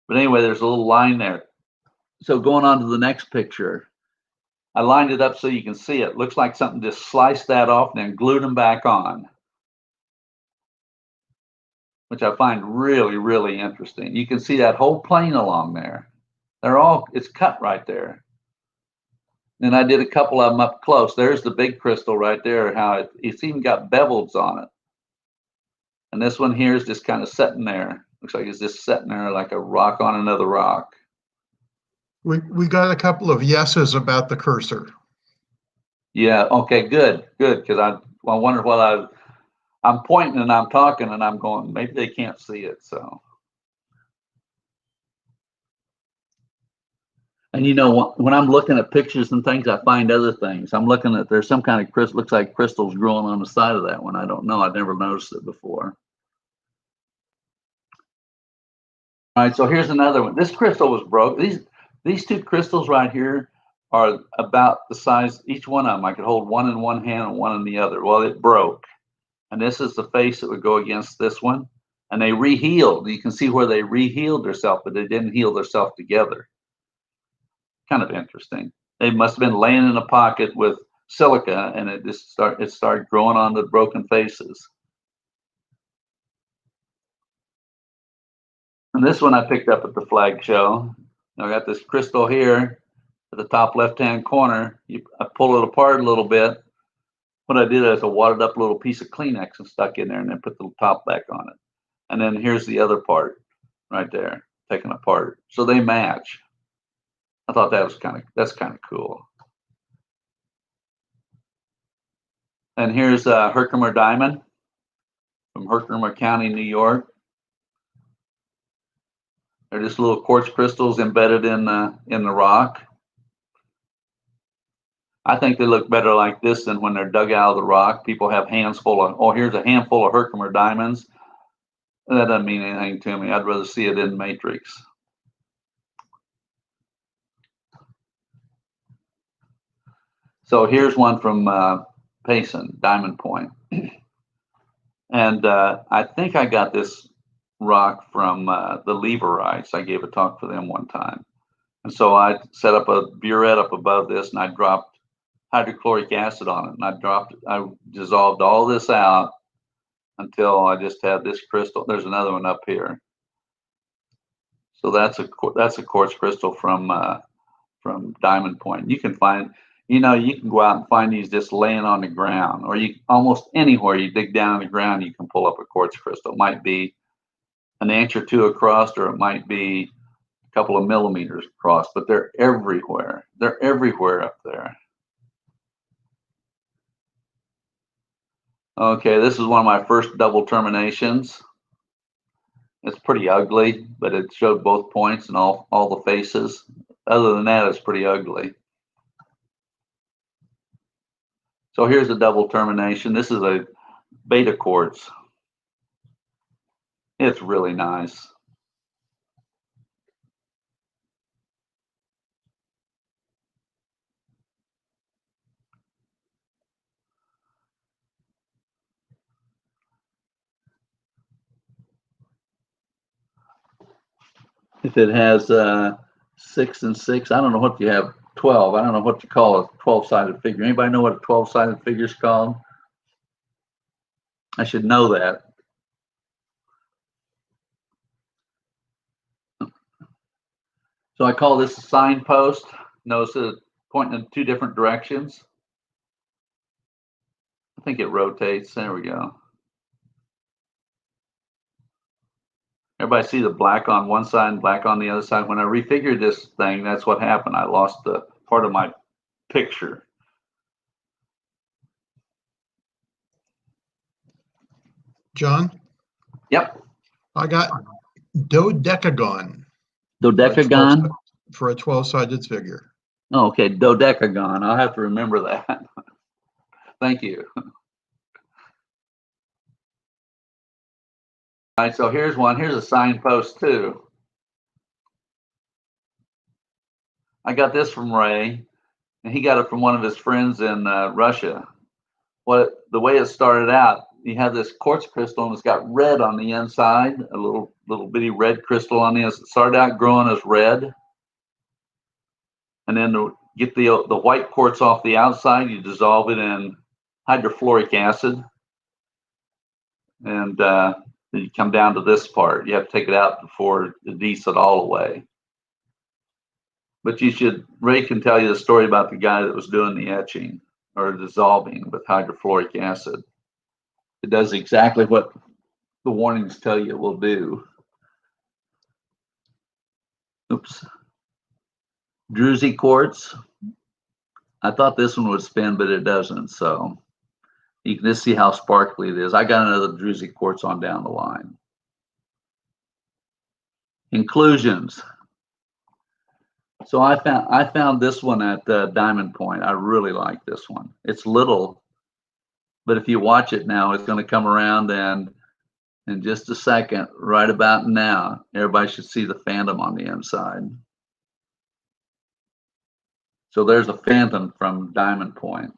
But anyway, there's a little line there. So going on to the next picture, I lined it up so you can see it. Looks like something just sliced that off and then glued them back on, which I find really, really interesting. You can see that whole plane along there. It's cut right there. And I did a couple of them up close. There's the big crystal right there, how it's even got bevels on it. And this one here is just kind of sitting there. Looks like it's just sitting there like a rock on another rock. We got a couple of yeses about the cursor. Yeah, okay, good, because I wonder what I'm pointing and I'm talking and I'm going, maybe they can't see it, so. And you know, when I'm looking at pictures and things, I find other things. I'm looking at, there's some kind of crystal, looks like crystals growing on the side of that one. I don't know, I've never noticed it before. All right, so here's another one. This crystal was broke. These two crystals right here are about the size, each one of them, I could hold one in one hand and one in the other. Well, it broke. And this is the face that would go against this one. And they rehealed. You can see where they rehealed themselves, but they didn't heal themselves together. Kind of interesting. They must have been laying in a pocket with silica, and it started growing on the broken faces. And this one I picked up at the flag show. I got this crystal here at the top left-hand corner. I pull it apart a little bit. What I did is I wadded up a little piece of Kleenex and stuck in there and then put the top back on it. And then here's the other part right there, taken apart. So they match. I thought that's kind of cool. And here's Herkimer diamond from Herkimer County, New York. They're just little quartz crystals embedded in the rock. I think they look better like this than when they're dug out of the rock. People have hands full of, oh, here's a handful of Herkimer diamonds. That doesn't mean anything to me. I'd rather see it in matrix. So here's one from Payson, Diamond Point. And I think I got this rock from the Leverites. I gave a talk for them one time. And so I set up a burette up above this and I dropped hydrochloric acid on it. And I dissolved all this out until I just had this crystal. There's another one up here. So that's a quartz crystal from Diamond Point. You can find, you can go out and find these just laying on the ground, or you almost anywhere you dig down the ground, you can pull up a quartz crystal. It might be an inch or two across, or it might be a couple of millimeters across, but they're everywhere. They're everywhere up there. Okay, this is one of my first double terminations. It's pretty ugly, but it showed both points and all the faces. Other than that, it's pretty ugly. So here's a double termination. This is a beta quartz. It's really nice. If it has 6 and 6, I don't know what you have. 12. I don't know what you call a 12-sided figure. Anybody know what a 12-sided figure is called? I should know that. So I call this a signpost. Notice it's pointing in 2 different directions. I think it rotates. There we go. Everybody see the black on one side and black on the other side? When I refigured this thing, that's what happened. I lost the part of my picture. John? Yep. I got dodecagon. Dodecagon? For a 12-sided figure. Oh, okay, dodecagon. I'll have to remember that. Thank you. All right, so here's one. Here's a signpost too. I got this from Ray, and he got it from one of his friends in Russia. The way it started out, you have this quartz crystal, and it's got red on the inside, a little bitty red crystal on the inside. It started out growing as red, and then to get the white quartz off the outside, you dissolve it in hydrofluoric acid, and then you come down to this part. You have to take it out before it eats it all away. But Ray can tell you the story about the guy that was doing the etching or dissolving with hydrofluoric acid. It does exactly what the warnings tell you it will do. Oops. Druzy quartz. I thought this one would spin, but it doesn't. So you can just see how sparkly it is. I got another druzy quartz on down the line. Inclusions. So I found this one at Diamond Point. I really like this one. It's little, but if you watch it now, it's going to come around, and in just a second, right about now, everybody should see the phantom on the inside. So there's a phantom from Diamond Point.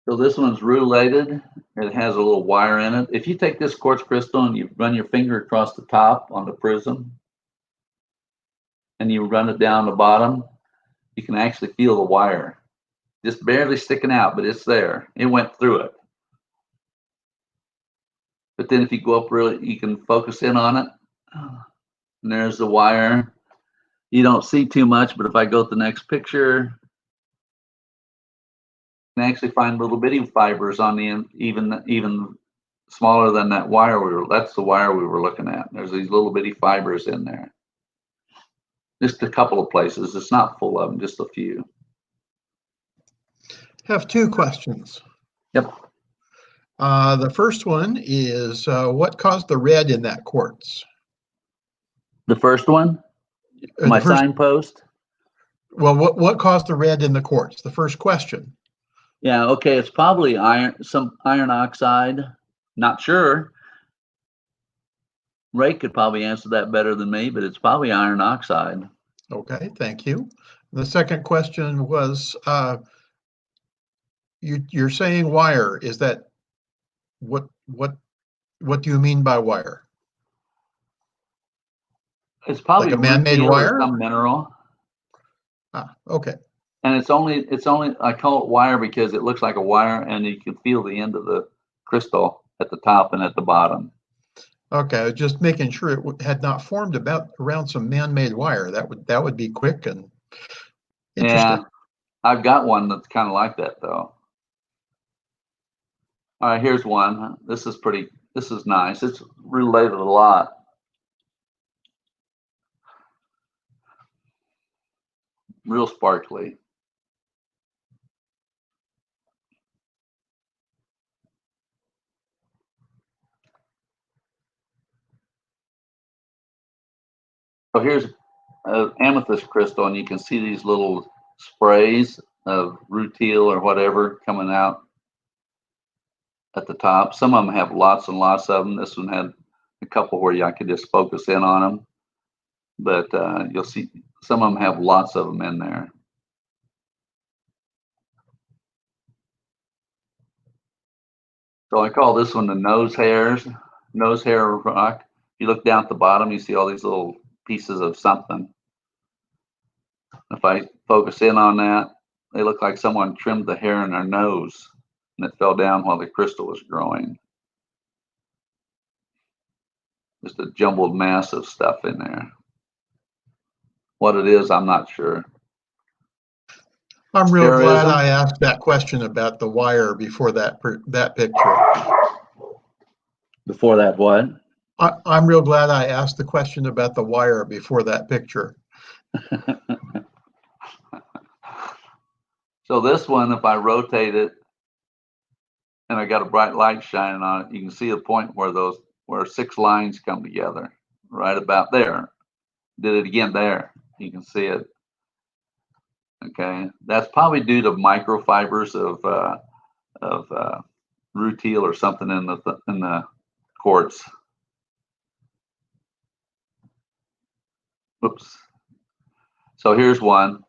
So this one's rulated. It has a little wire in it. If you take this quartz crystal and you run your finger across the top on the prism, and you run it down the bottom, you can actually feel the wire. Just barely sticking out, but it's there. It went through it. But then if you go up really, you can focus in on it. And there's the wire. You don't see too much, but if I go to the next picture, you can actually find little bitty fibers on the end, even smaller than that wire. That's the wire we were looking at. There's these little bitty fibers in there. Just a couple of places. It's not full of them, just a few. Have 2 questions. Yep. The first one is what caused the red in that quartz? The first one? My signpost? Well, what caused the red in the quartz? The first question. Yeah, okay, it's probably some iron oxide. Not sure. Ray could probably answer that better than me, but it's probably iron oxide. Okay, thank you. The second question was, you're saying wire. Is that what do you mean by wire? It's probably like a man-made wire, or some mineral. Okay. And it's only I call it wire because it looks like a wire, and you can feel the end of the crystal at the top and at the bottom. Okay, just making sure it had not formed around some man-made wire. That would be quick and interesting. Yeah, I've got one that's kind of like that though. All right, here's one. This is nice. It's related a lot. Real sparkly. So here's an amethyst crystal, and you can see these little sprays of rutile or whatever coming out at the top. Some of them have lots and lots of them. This one had a couple where I could just focus in on them, but you'll see some of them have lots of them in there. So I call this one the nose hair rock. You look down at the bottom, you see all these little pieces of something. If I focus in on that, they look like someone trimmed the hair in their nose and it fell down while the crystal was growing. Just a jumbled mass of stuff in there. What it is, I'm not sure. I'm real glad Terrorism? I asked that question about the wire before that picture. Before that, what? I'm real glad I asked the question about the wire before that picture. So this one, if I rotate it and I got a bright light shining on it, you can see a point where 6 lines come together, right about there. Did it again there. You can see it. Okay, that's probably due to microfibers of rutile or something in the quartz. Oops. So here's one.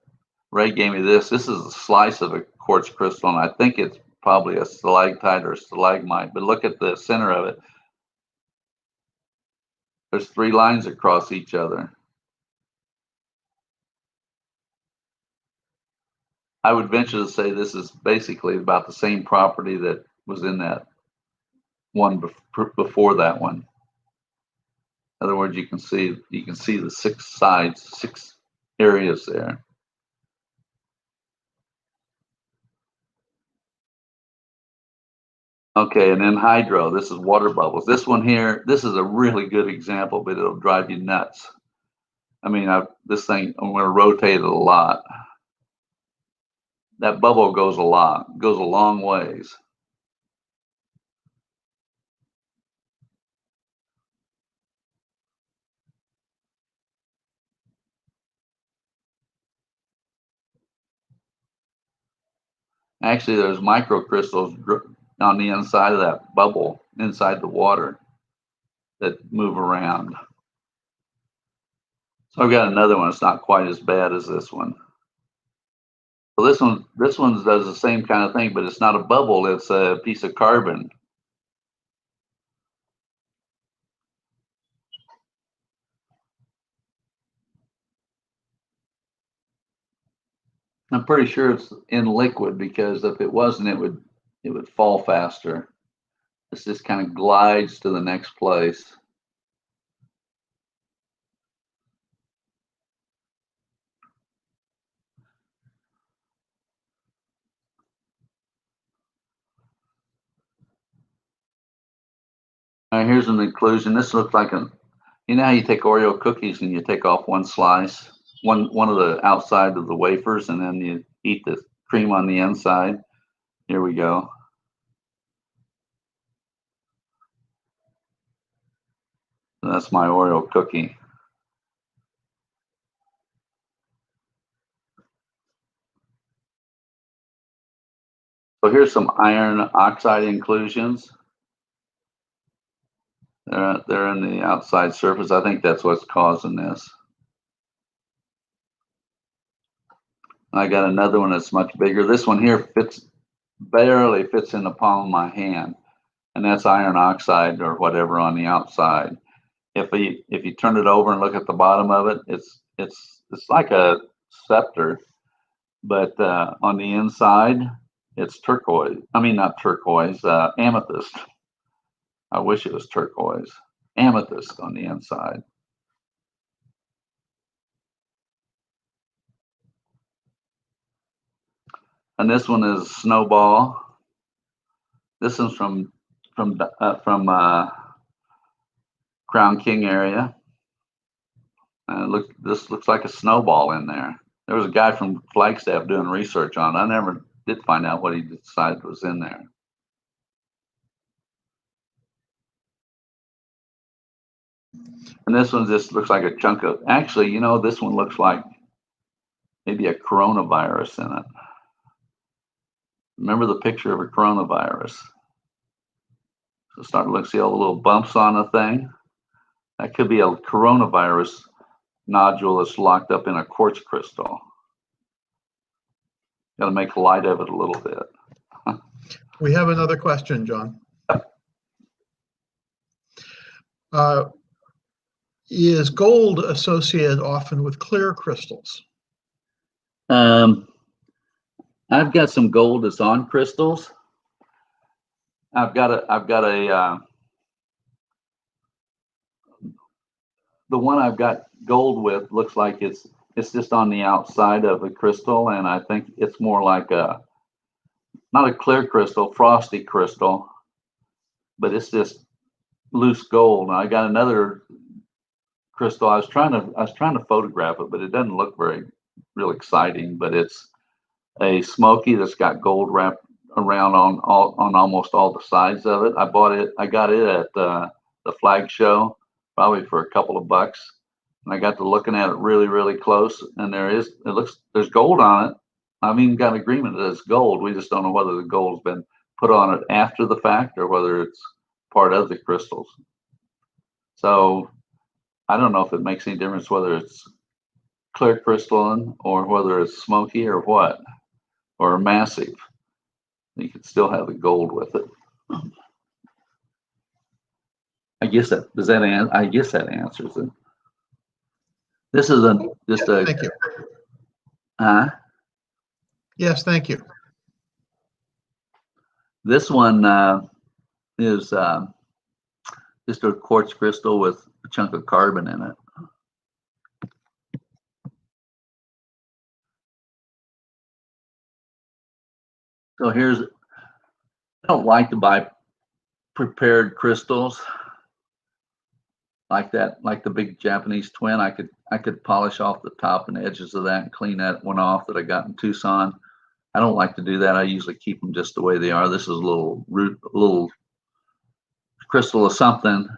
Ray gave me this. This is a slice of a quartz crystal, and I think it's probably a stalactite or stalagmite. But look at the center of it. There's 3 lines across each other. I would venture to say this is basically about the same property that was in that one before that one. In other words, you can see the 6 sides, 6 areas there. Okay, and then hydro. This is water bubbles. This one here, this is a really good example, but it'll drive you nuts. I mean, this thing, I'm going to rotate it a lot. That bubble goes a long ways. Actually, there's microcrystals on the inside of that bubble, inside the water, that move around. So I've got another one. It's not quite as bad as this one. So this one does the same kind of thing, but it's not a bubble. It's a piece of carbon. I'm pretty sure it's in liquid, because if it wasn't, it would fall faster. This just kind of glides to the next place. All right, here's an inclusion. This looks like you know how you take Oreo cookies and you take off one slice, one of the outside of the wafers, and then you eat the cream on the inside. Here we go. That's my Oreo cookie. So here's some iron oxide inclusions. They're in the outside surface. I think that's what's causing this. I got another one that's much bigger. This one here barely fits in the palm of my hand, and that's iron oxide or whatever on the outside. If you turn it over and look at the bottom of it, it's like a scepter, but on the inside it's turquoise. I mean, not turquoise, amethyst. I wish it was turquoise. Amethyst on the inside. And this one is snowball. This is from Crown King area. This looks like a snowball in there. There was a guy from Flagstaff doing research on it. I never did find out what he decided was in there. And this one just looks like a chunk of, actually, you know, this one looks like maybe a coronavirus in it. Remember the picture of a coronavirus? So start to look, see all the little bumps on the thing? That could be a coronavirus nodule that's locked up in a quartz crystal. Got to make light of it a little bit. We have another question, John. All Is gold associated often with clear crystals? I've got some gold that's on crystals. I've got a the one I've got gold with looks like it's just on the outside of a crystal, and I think it's more like not a clear crystal, frosty crystal, but it's just loose gold. And I got another crystal. I was trying to photograph it, but it doesn't look real exciting. But it's a smoky that's got gold wrapped around on almost all the sides of it. I got it at the flag show, probably for a couple of bucks. And I got to looking at it really close, and there's gold on it. I've even got agreement that it's gold. We just don't know whether the gold's been put on it after the fact or whether it's part of the crystals. So I don't know if it makes any difference whether it's clear crystalline or whether it's smoky or what, or massive. You could still have the gold with it. I guess that answers it. This is Thank you. Yes, thank you. This one is just a quartz crystal with a chunk of carbon in it. So I don't like to buy prepared crystals like that, like the big Japanese twin. I could polish off the top and edges of that and clean that one off that I got in Tucson. I don't like to do that. I usually keep them just the way they are. This is a little crystal of something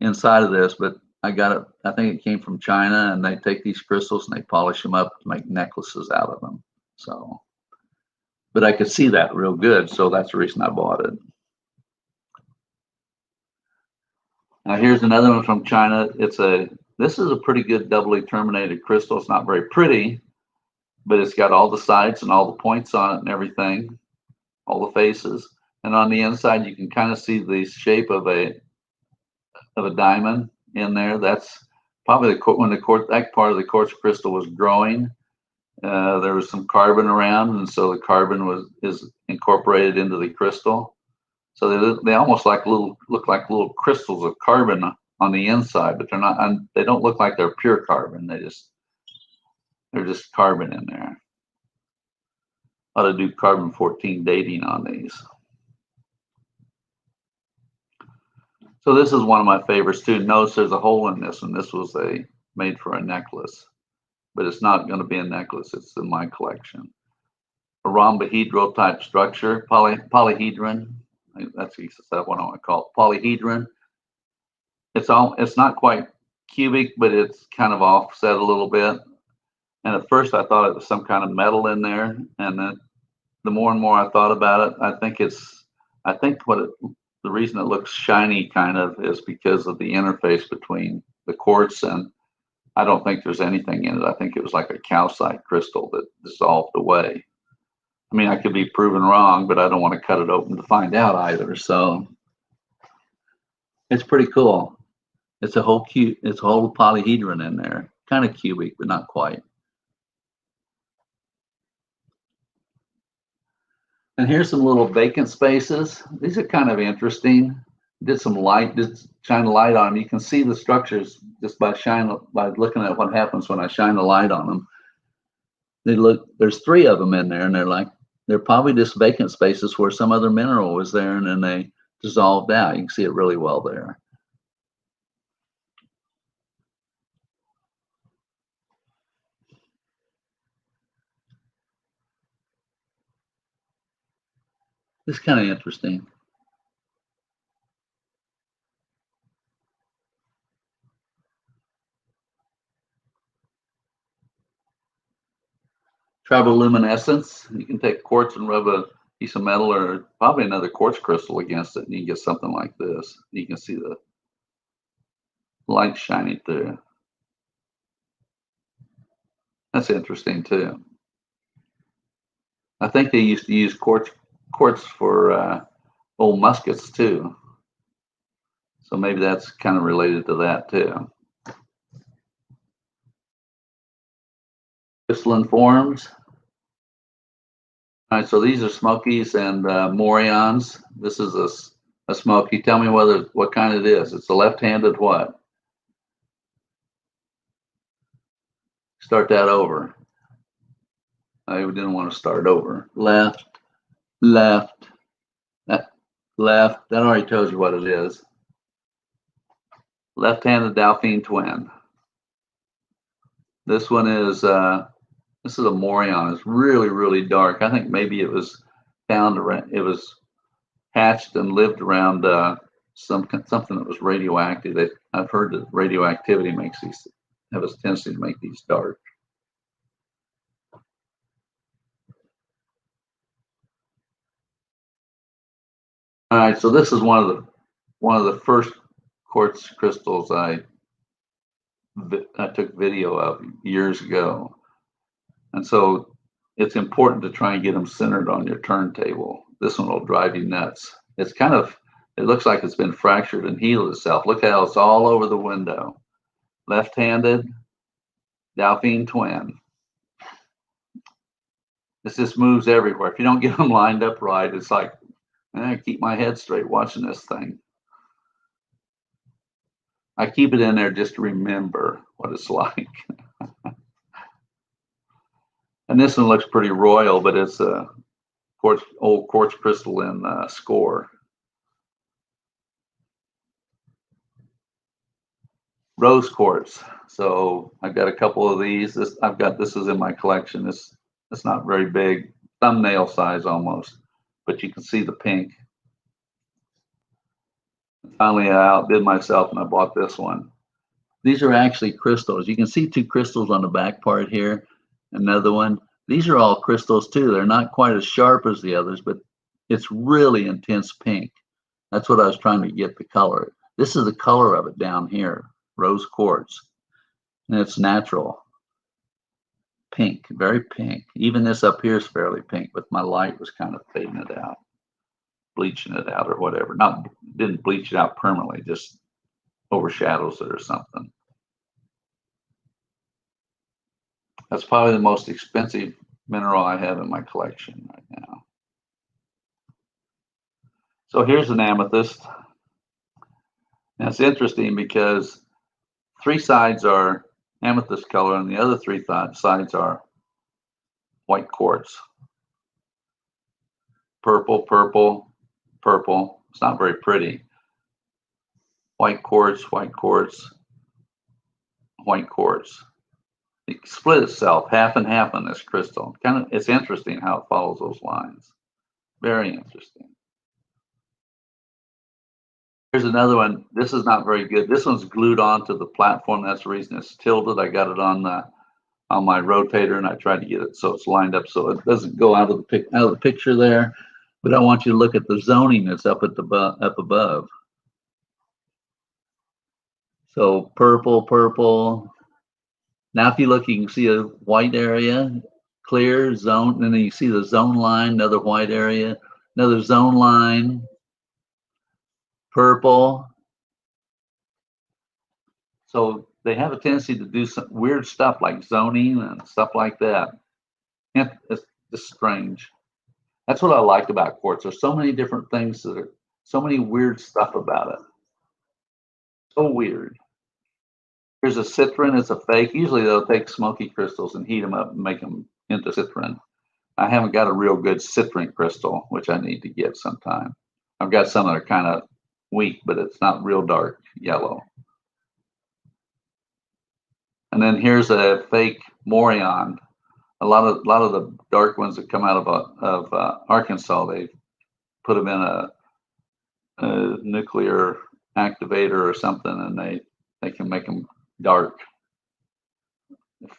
inside of this, but I got it. I think it came from China, and they take these crystals and they polish them up to make necklaces out of them. So, but I could see that real good, so that's the reason I bought it. Now here's another one from China. This is a pretty good doubly terminated crystal. It's not very pretty, but it's got all the sides and all the points on it and everything, all the faces. And on the inside, you can kind of see the shape of a diamond in there. That's probably when that part of the quartz crystal was growing. There was some carbon around, and so the carbon is incorporated into the crystal. So they almost look like little crystals of carbon on the inside, but they're not. They don't look like they're pure carbon. They're just carbon in there. Ought to do carbon-14 dating on these. So this is one of my favorites too. Notice there's a hole in this, and this was made for a necklace, but it's not going to be a necklace. It's in my collection. A rhombohedral type structure, polyhedron. That's what I want to call it. Polyhedron. It's not quite cubic, but it's kind of offset a little bit. And at first I thought it was some kind of metal in there, and then the more and more I thought about it, I think the reason it looks shiny kind of is because of the interface between the quartz, and I don't think there's anything in it. I think it was like a calcite crystal that dissolved away. I mean, I could be proven wrong, but I don't want to cut it open to find out either. So it's pretty cool. It's a whole polyhedron in there, kind of cubic, but not quite. And here's some little vacant spaces. These are kind of interesting. Did shine a light on them. You can see the structures just by looking at what happens when I shine the light on them. There's 3 of them in there, and they're probably just vacant spaces where some other mineral was there, and then they dissolved out. You can see it really well there. It's kind of interesting. Trabiluminescence. You can take quartz and rub a piece of metal or probably another quartz crystal against it, and you can get something like this. You can see the light shining through. That's interesting too. I think they used to use quartz for old muskets too. So maybe that's kind of related to that too. Crystalline forms. All right, so these are smokies and morions. This is a smoky. Tell me what kind it is. It's a left-handed what? Start that over. I didn't want to start over. Left, left, left. That already tells you what it is. Left-handed Dauphine twin. This one is this is a morion. It's really, really dark. I think maybe it was found around. It was hatched and lived around something that was radioactive. I've heard that radioactivity makes these have a tendency to make these dark. All right, so this is one of the first quartz crystals I took video of years ago, and so it's important to try and get them centered on your turntable. This one will drive you nuts. It looks like it's been fractured and healed itself. Look how it's all over the window. Left-handed Dauphine twin. This just moves everywhere. If you don't get them lined up right, it's like, I keep my head straight watching this thing. I keep it in there just to remember what it's like. And this one looks pretty royal, but it's a old quartz crystalline score. Rose quartz. So I've got a couple of these. This is in my collection. It's not very big, thumbnail size almost, but you can see the pink. Finally, I outdid myself and I bought this one. These are actually crystals. You can see two crystals on the back part here. Another one. These are all crystals too. They're not quite as sharp as the others, but it's really intense pink. That's what I was trying to get the color. This is the color of it down here, rose quartz. And it's natural. Pink, very pink. Even this up here is fairly pink, but my light was kind of fading it out, bleaching it out or whatever. Didn't bleach it out permanently, just overshadows it or something. That's probably the most expensive mineral I have in my collection right now. So here's an amethyst. And it's interesting because three sides are amethyst color and the other three sides are white quartz. Purple, purple, purple. It's not very pretty. White quartz, white quartz, white quartz. It split itself half and half on this crystal. It's interesting how it follows those lines. Very interesting. Here's another one. This is not very good. This one's glued onto the platform. That's the reason it's tilted. I got it on my rotator and I tried to get it so it's lined up so it doesn't go out of the picture there. But I want you to look at the zoning that's up above. So purple, purple. Now if you look, you can see a white area, clear zone, and then you see the zone line, another white area, another zone line, purple. So they have a tendency to do some weird stuff like zoning and stuff like that. It's just strange. That's what I like about quartz. There's so many different things that are so many weird stuff about it. So weird. Here's a citrin. It's a fake. Usually they'll take smoky crystals and heat them up and make them into citrin. I haven't got a real good citrin crystal, which I need to get sometime. I've got some that are kind of weak, but it's not real dark yellow. And then here's a fake morion. A lot of the dark ones that come out of Arkansas, they put them in a nuclear activator or something, and they can make them dark,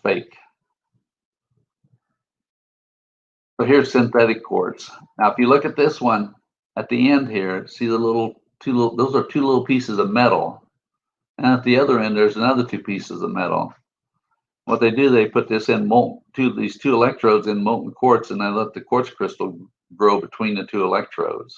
fake. So here's synthetic quartz. Now, if you look at this one at the end here, see the those are two little pieces of metal, and at the other end there's another two pieces of metal. What they do, they put this in these two electrodes in molten quartz, and they let the quartz crystal grow between the two electrodes.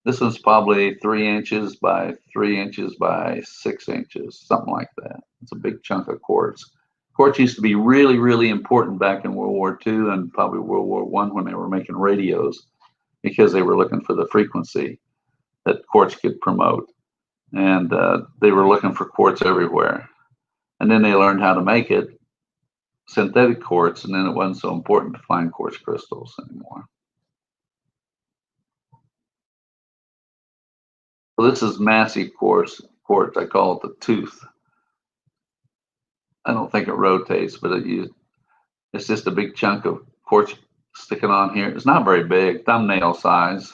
This one's probably 3 inches by 3 inches by 6 inches, something like that. It's a big chunk of quartz. Quartz used to be really, really important back in World War II and probably World War I when they were making radios, because they were looking for the frequency that quartz could promote. And they were looking for quartz everywhere. And then they learned how to make it, synthetic quartz, and then it wasn't so important to find quartz crystals anymore. So this is massive quartz. I call it the tooth. I don't think it rotates, but it's just a big chunk of quartz sticking on here. It's not very big, thumbnail size,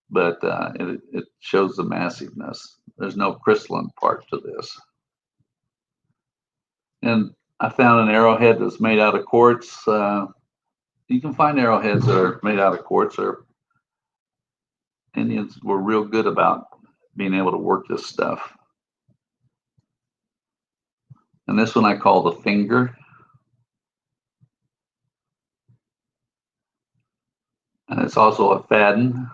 but it shows the massiveness. There's no crystalline part to this. And I found an arrowhead that's made out of quartz. You can find arrowheads that are made out of quartz. Indians were real good about being able to work this stuff. And this one I call the finger. And it's also a fadden.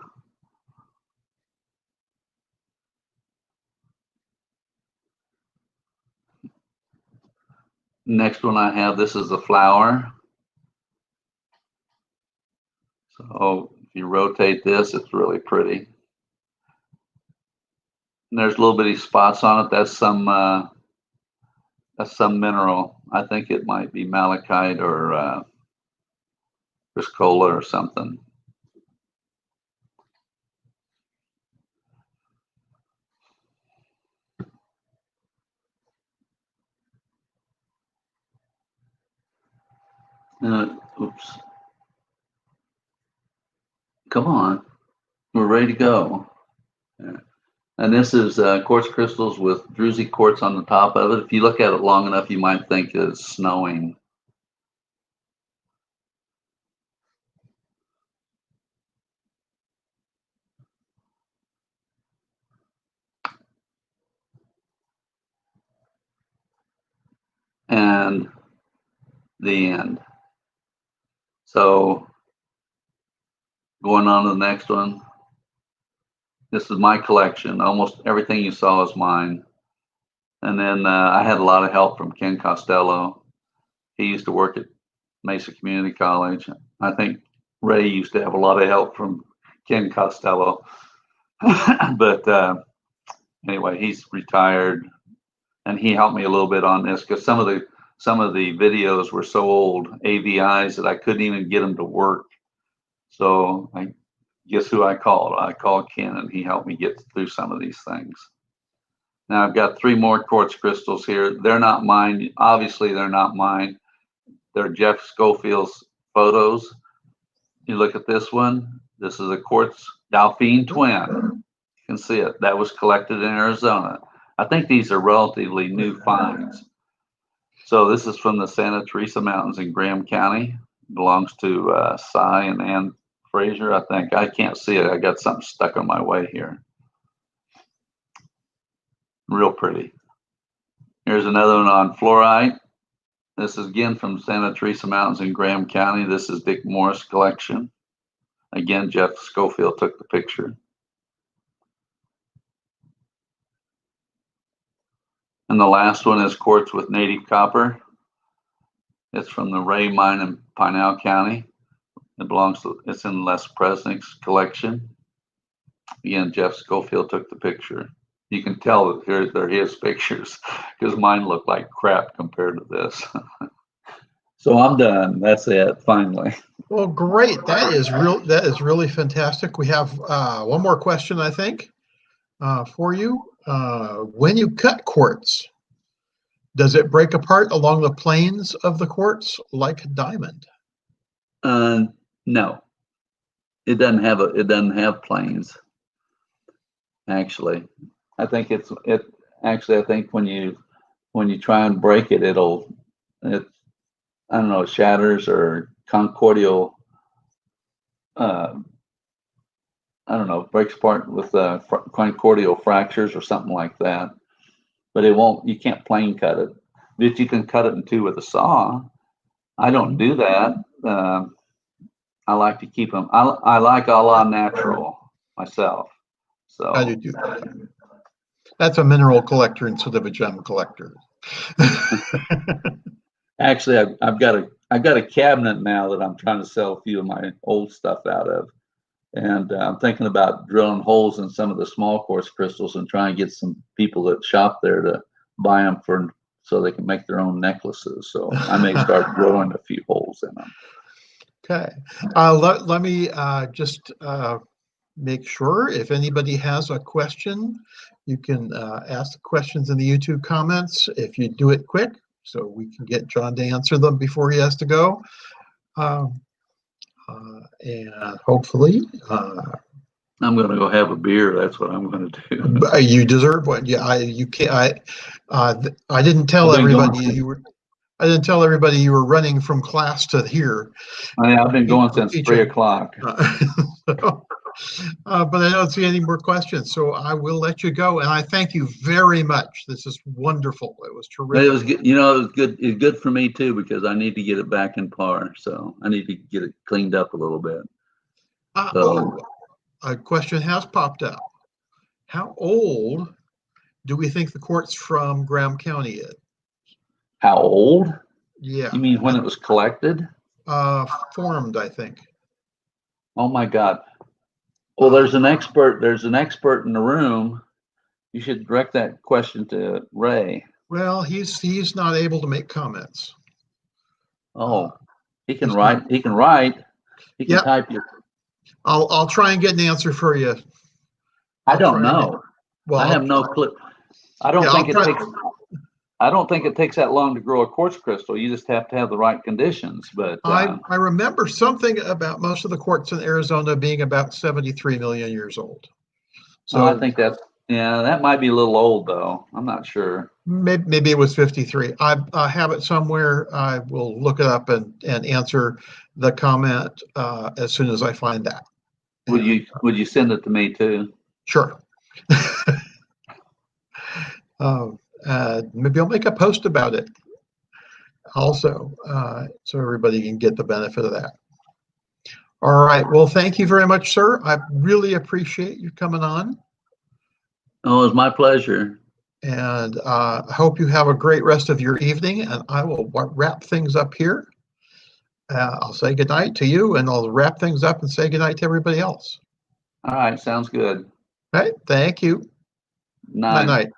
Next one I have, this is a flower. So if you rotate this, it's really pretty. And there's little bitty spots on it. That's some mineral. I think it might be malachite or priscola or something. Oops. Come on. We're ready to go. Yeah. And this is quartz crystals with druzy quartz on the top of it. If you look at it long enough, you might think it's snowing. And the end. So going on to the next one. This is my collection. Almost everything you saw is mine. And then I had a lot of help from Ken Costello. He used to work at Mesa Community College. I think Ray used to have a lot of help from Ken Costello. But anyway, he's retired, and he helped me a little bit on this because some of the videos were so old, AVIs, that I couldn't even get them to work. So guess who I called? I called Ken, and he helped me get through some of these things. Now I've got 3 more quartz crystals here. They're not mine. Obviously, they're not mine. They're Jeff Schofield's photos. You look at this one. This is a quartz Dauphine twin. You can see it. That was collected in Arizona. I think these are relatively new finds. So this is from the Santa Teresa Mountains in Graham County. It belongs to Cy and Ann Fraser, I think. I can't see it. I got something stuck on my way here. Real pretty. Here's another one on fluorite. This is again from Santa Teresa Mountains in Graham County. This is Dick Morris' collection. Again, Jeff Schofield took the picture. And the last one is quartz with native copper. It's from the Ray Mine in Pinal County. It's in Les Presnick's collection. Again, Jeff Schofield took the picture. You can tell that they're his pictures because mine look like crap compared to this. So I'm done. That's it, finally. Well, great. That is really fantastic. We have one more question, I think, for you. When you cut quartz, does it break apart along the planes of the quartz like diamond? No, it doesn't have planes. Actually, I think I think when you try and break it, I don't know, shatters or concordial. I don't know, breaks apart with concordial fractures or something like that. But it won't. You can't plane cut it. But you can cut it in 2 with a saw. I don't do that. I like to keep them. I like a la natural myself. So I do that. That's a mineral collector instead of a gem collector. actually, I've got a cabinet now that I'm trying to sell a few of my old stuff out of, and I'm thinking about drilling holes in some of the small quartz crystals and trying to get some people that shop there to buy them so they can make their own necklaces. So I may start drilling a few holes in them. Okay. Let me just make sure if anybody has a question, you can ask the questions in the YouTube comments if you do it quick, so we can get John to answer them before he has to go. And hopefully, I'm going to go have a beer. That's what I'm going to do. you deserve one. Yeah, you can't. I didn't tell everybody you were. I didn't tell everybody you were running from class to here. I've been going since 3 o'clock. But I don't see any more questions, so I will let you go. And I thank you very much. This is wonderful. It was terrific. It was good. It was good. It's good for me too, because I need to get it back in par. So I need to get it cleaned up a little bit. A question has popped up. How old do we think the quartz from Graham County is? How old? Yeah. You mean when it was collected? Formed, I think. Oh my God. Well, there's an expert in the room. You should direct that question to Ray. Well, he's not able to make comments. Oh, he can write. He can write. He can type your. I'll try and get an answer for you. I don't know. Well, I have no clue. I don't think it takes. I don't think it takes that long to grow a quartz crystal. You just have to have the right conditions. But I remember something about most of the quartz in Arizona being about 73 million years old. So I think that might be a little old though. I'm not sure. Maybe it was 53. I have it somewhere. I will look it up and answer the comment as soon as I find that. Would you send it to me too? Sure. Maybe I'll make a post about it also, so everybody can get the benefit of that. All right. Well, thank you very much, sir. I really appreciate you coming on. Oh, it was my pleasure. And I hope you have a great rest of your evening. And I will wrap things up here. I'll say goodnight to you, and I'll wrap things up and say goodnight to everybody else. All right. Sounds good. All right. Thank you. Night. Night.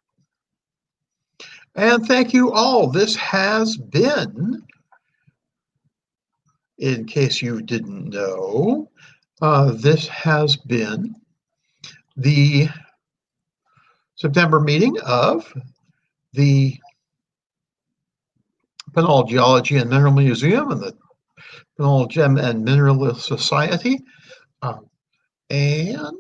And thank you all. This has been, in case you didn't know, this has been the September meeting of the Pinal Geology and Mineral Museum and the Pinal Gem and Mineral Society. And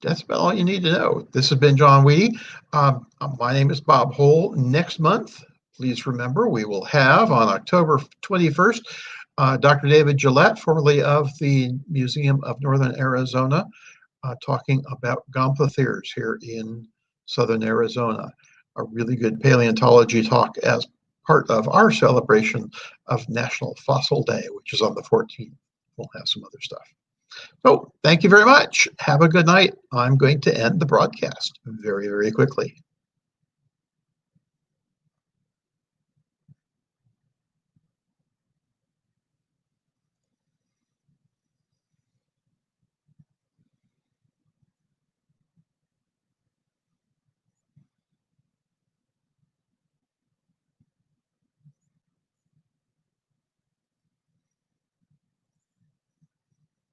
that's about all you need to know. This has been John Weide. My name is Bob Hole. Next month, please remember, we will have on October 21st, Dr. David Gillette, formerly of the Museum of Northern Arizona, talking about gomphotheres here in Southern Arizona. A really good paleontology talk as part of our celebration of National Fossil Day, which is on the 14th. We'll have some other stuff. So thank you very much. Have a good night. I'm going to end the broadcast very, very quickly.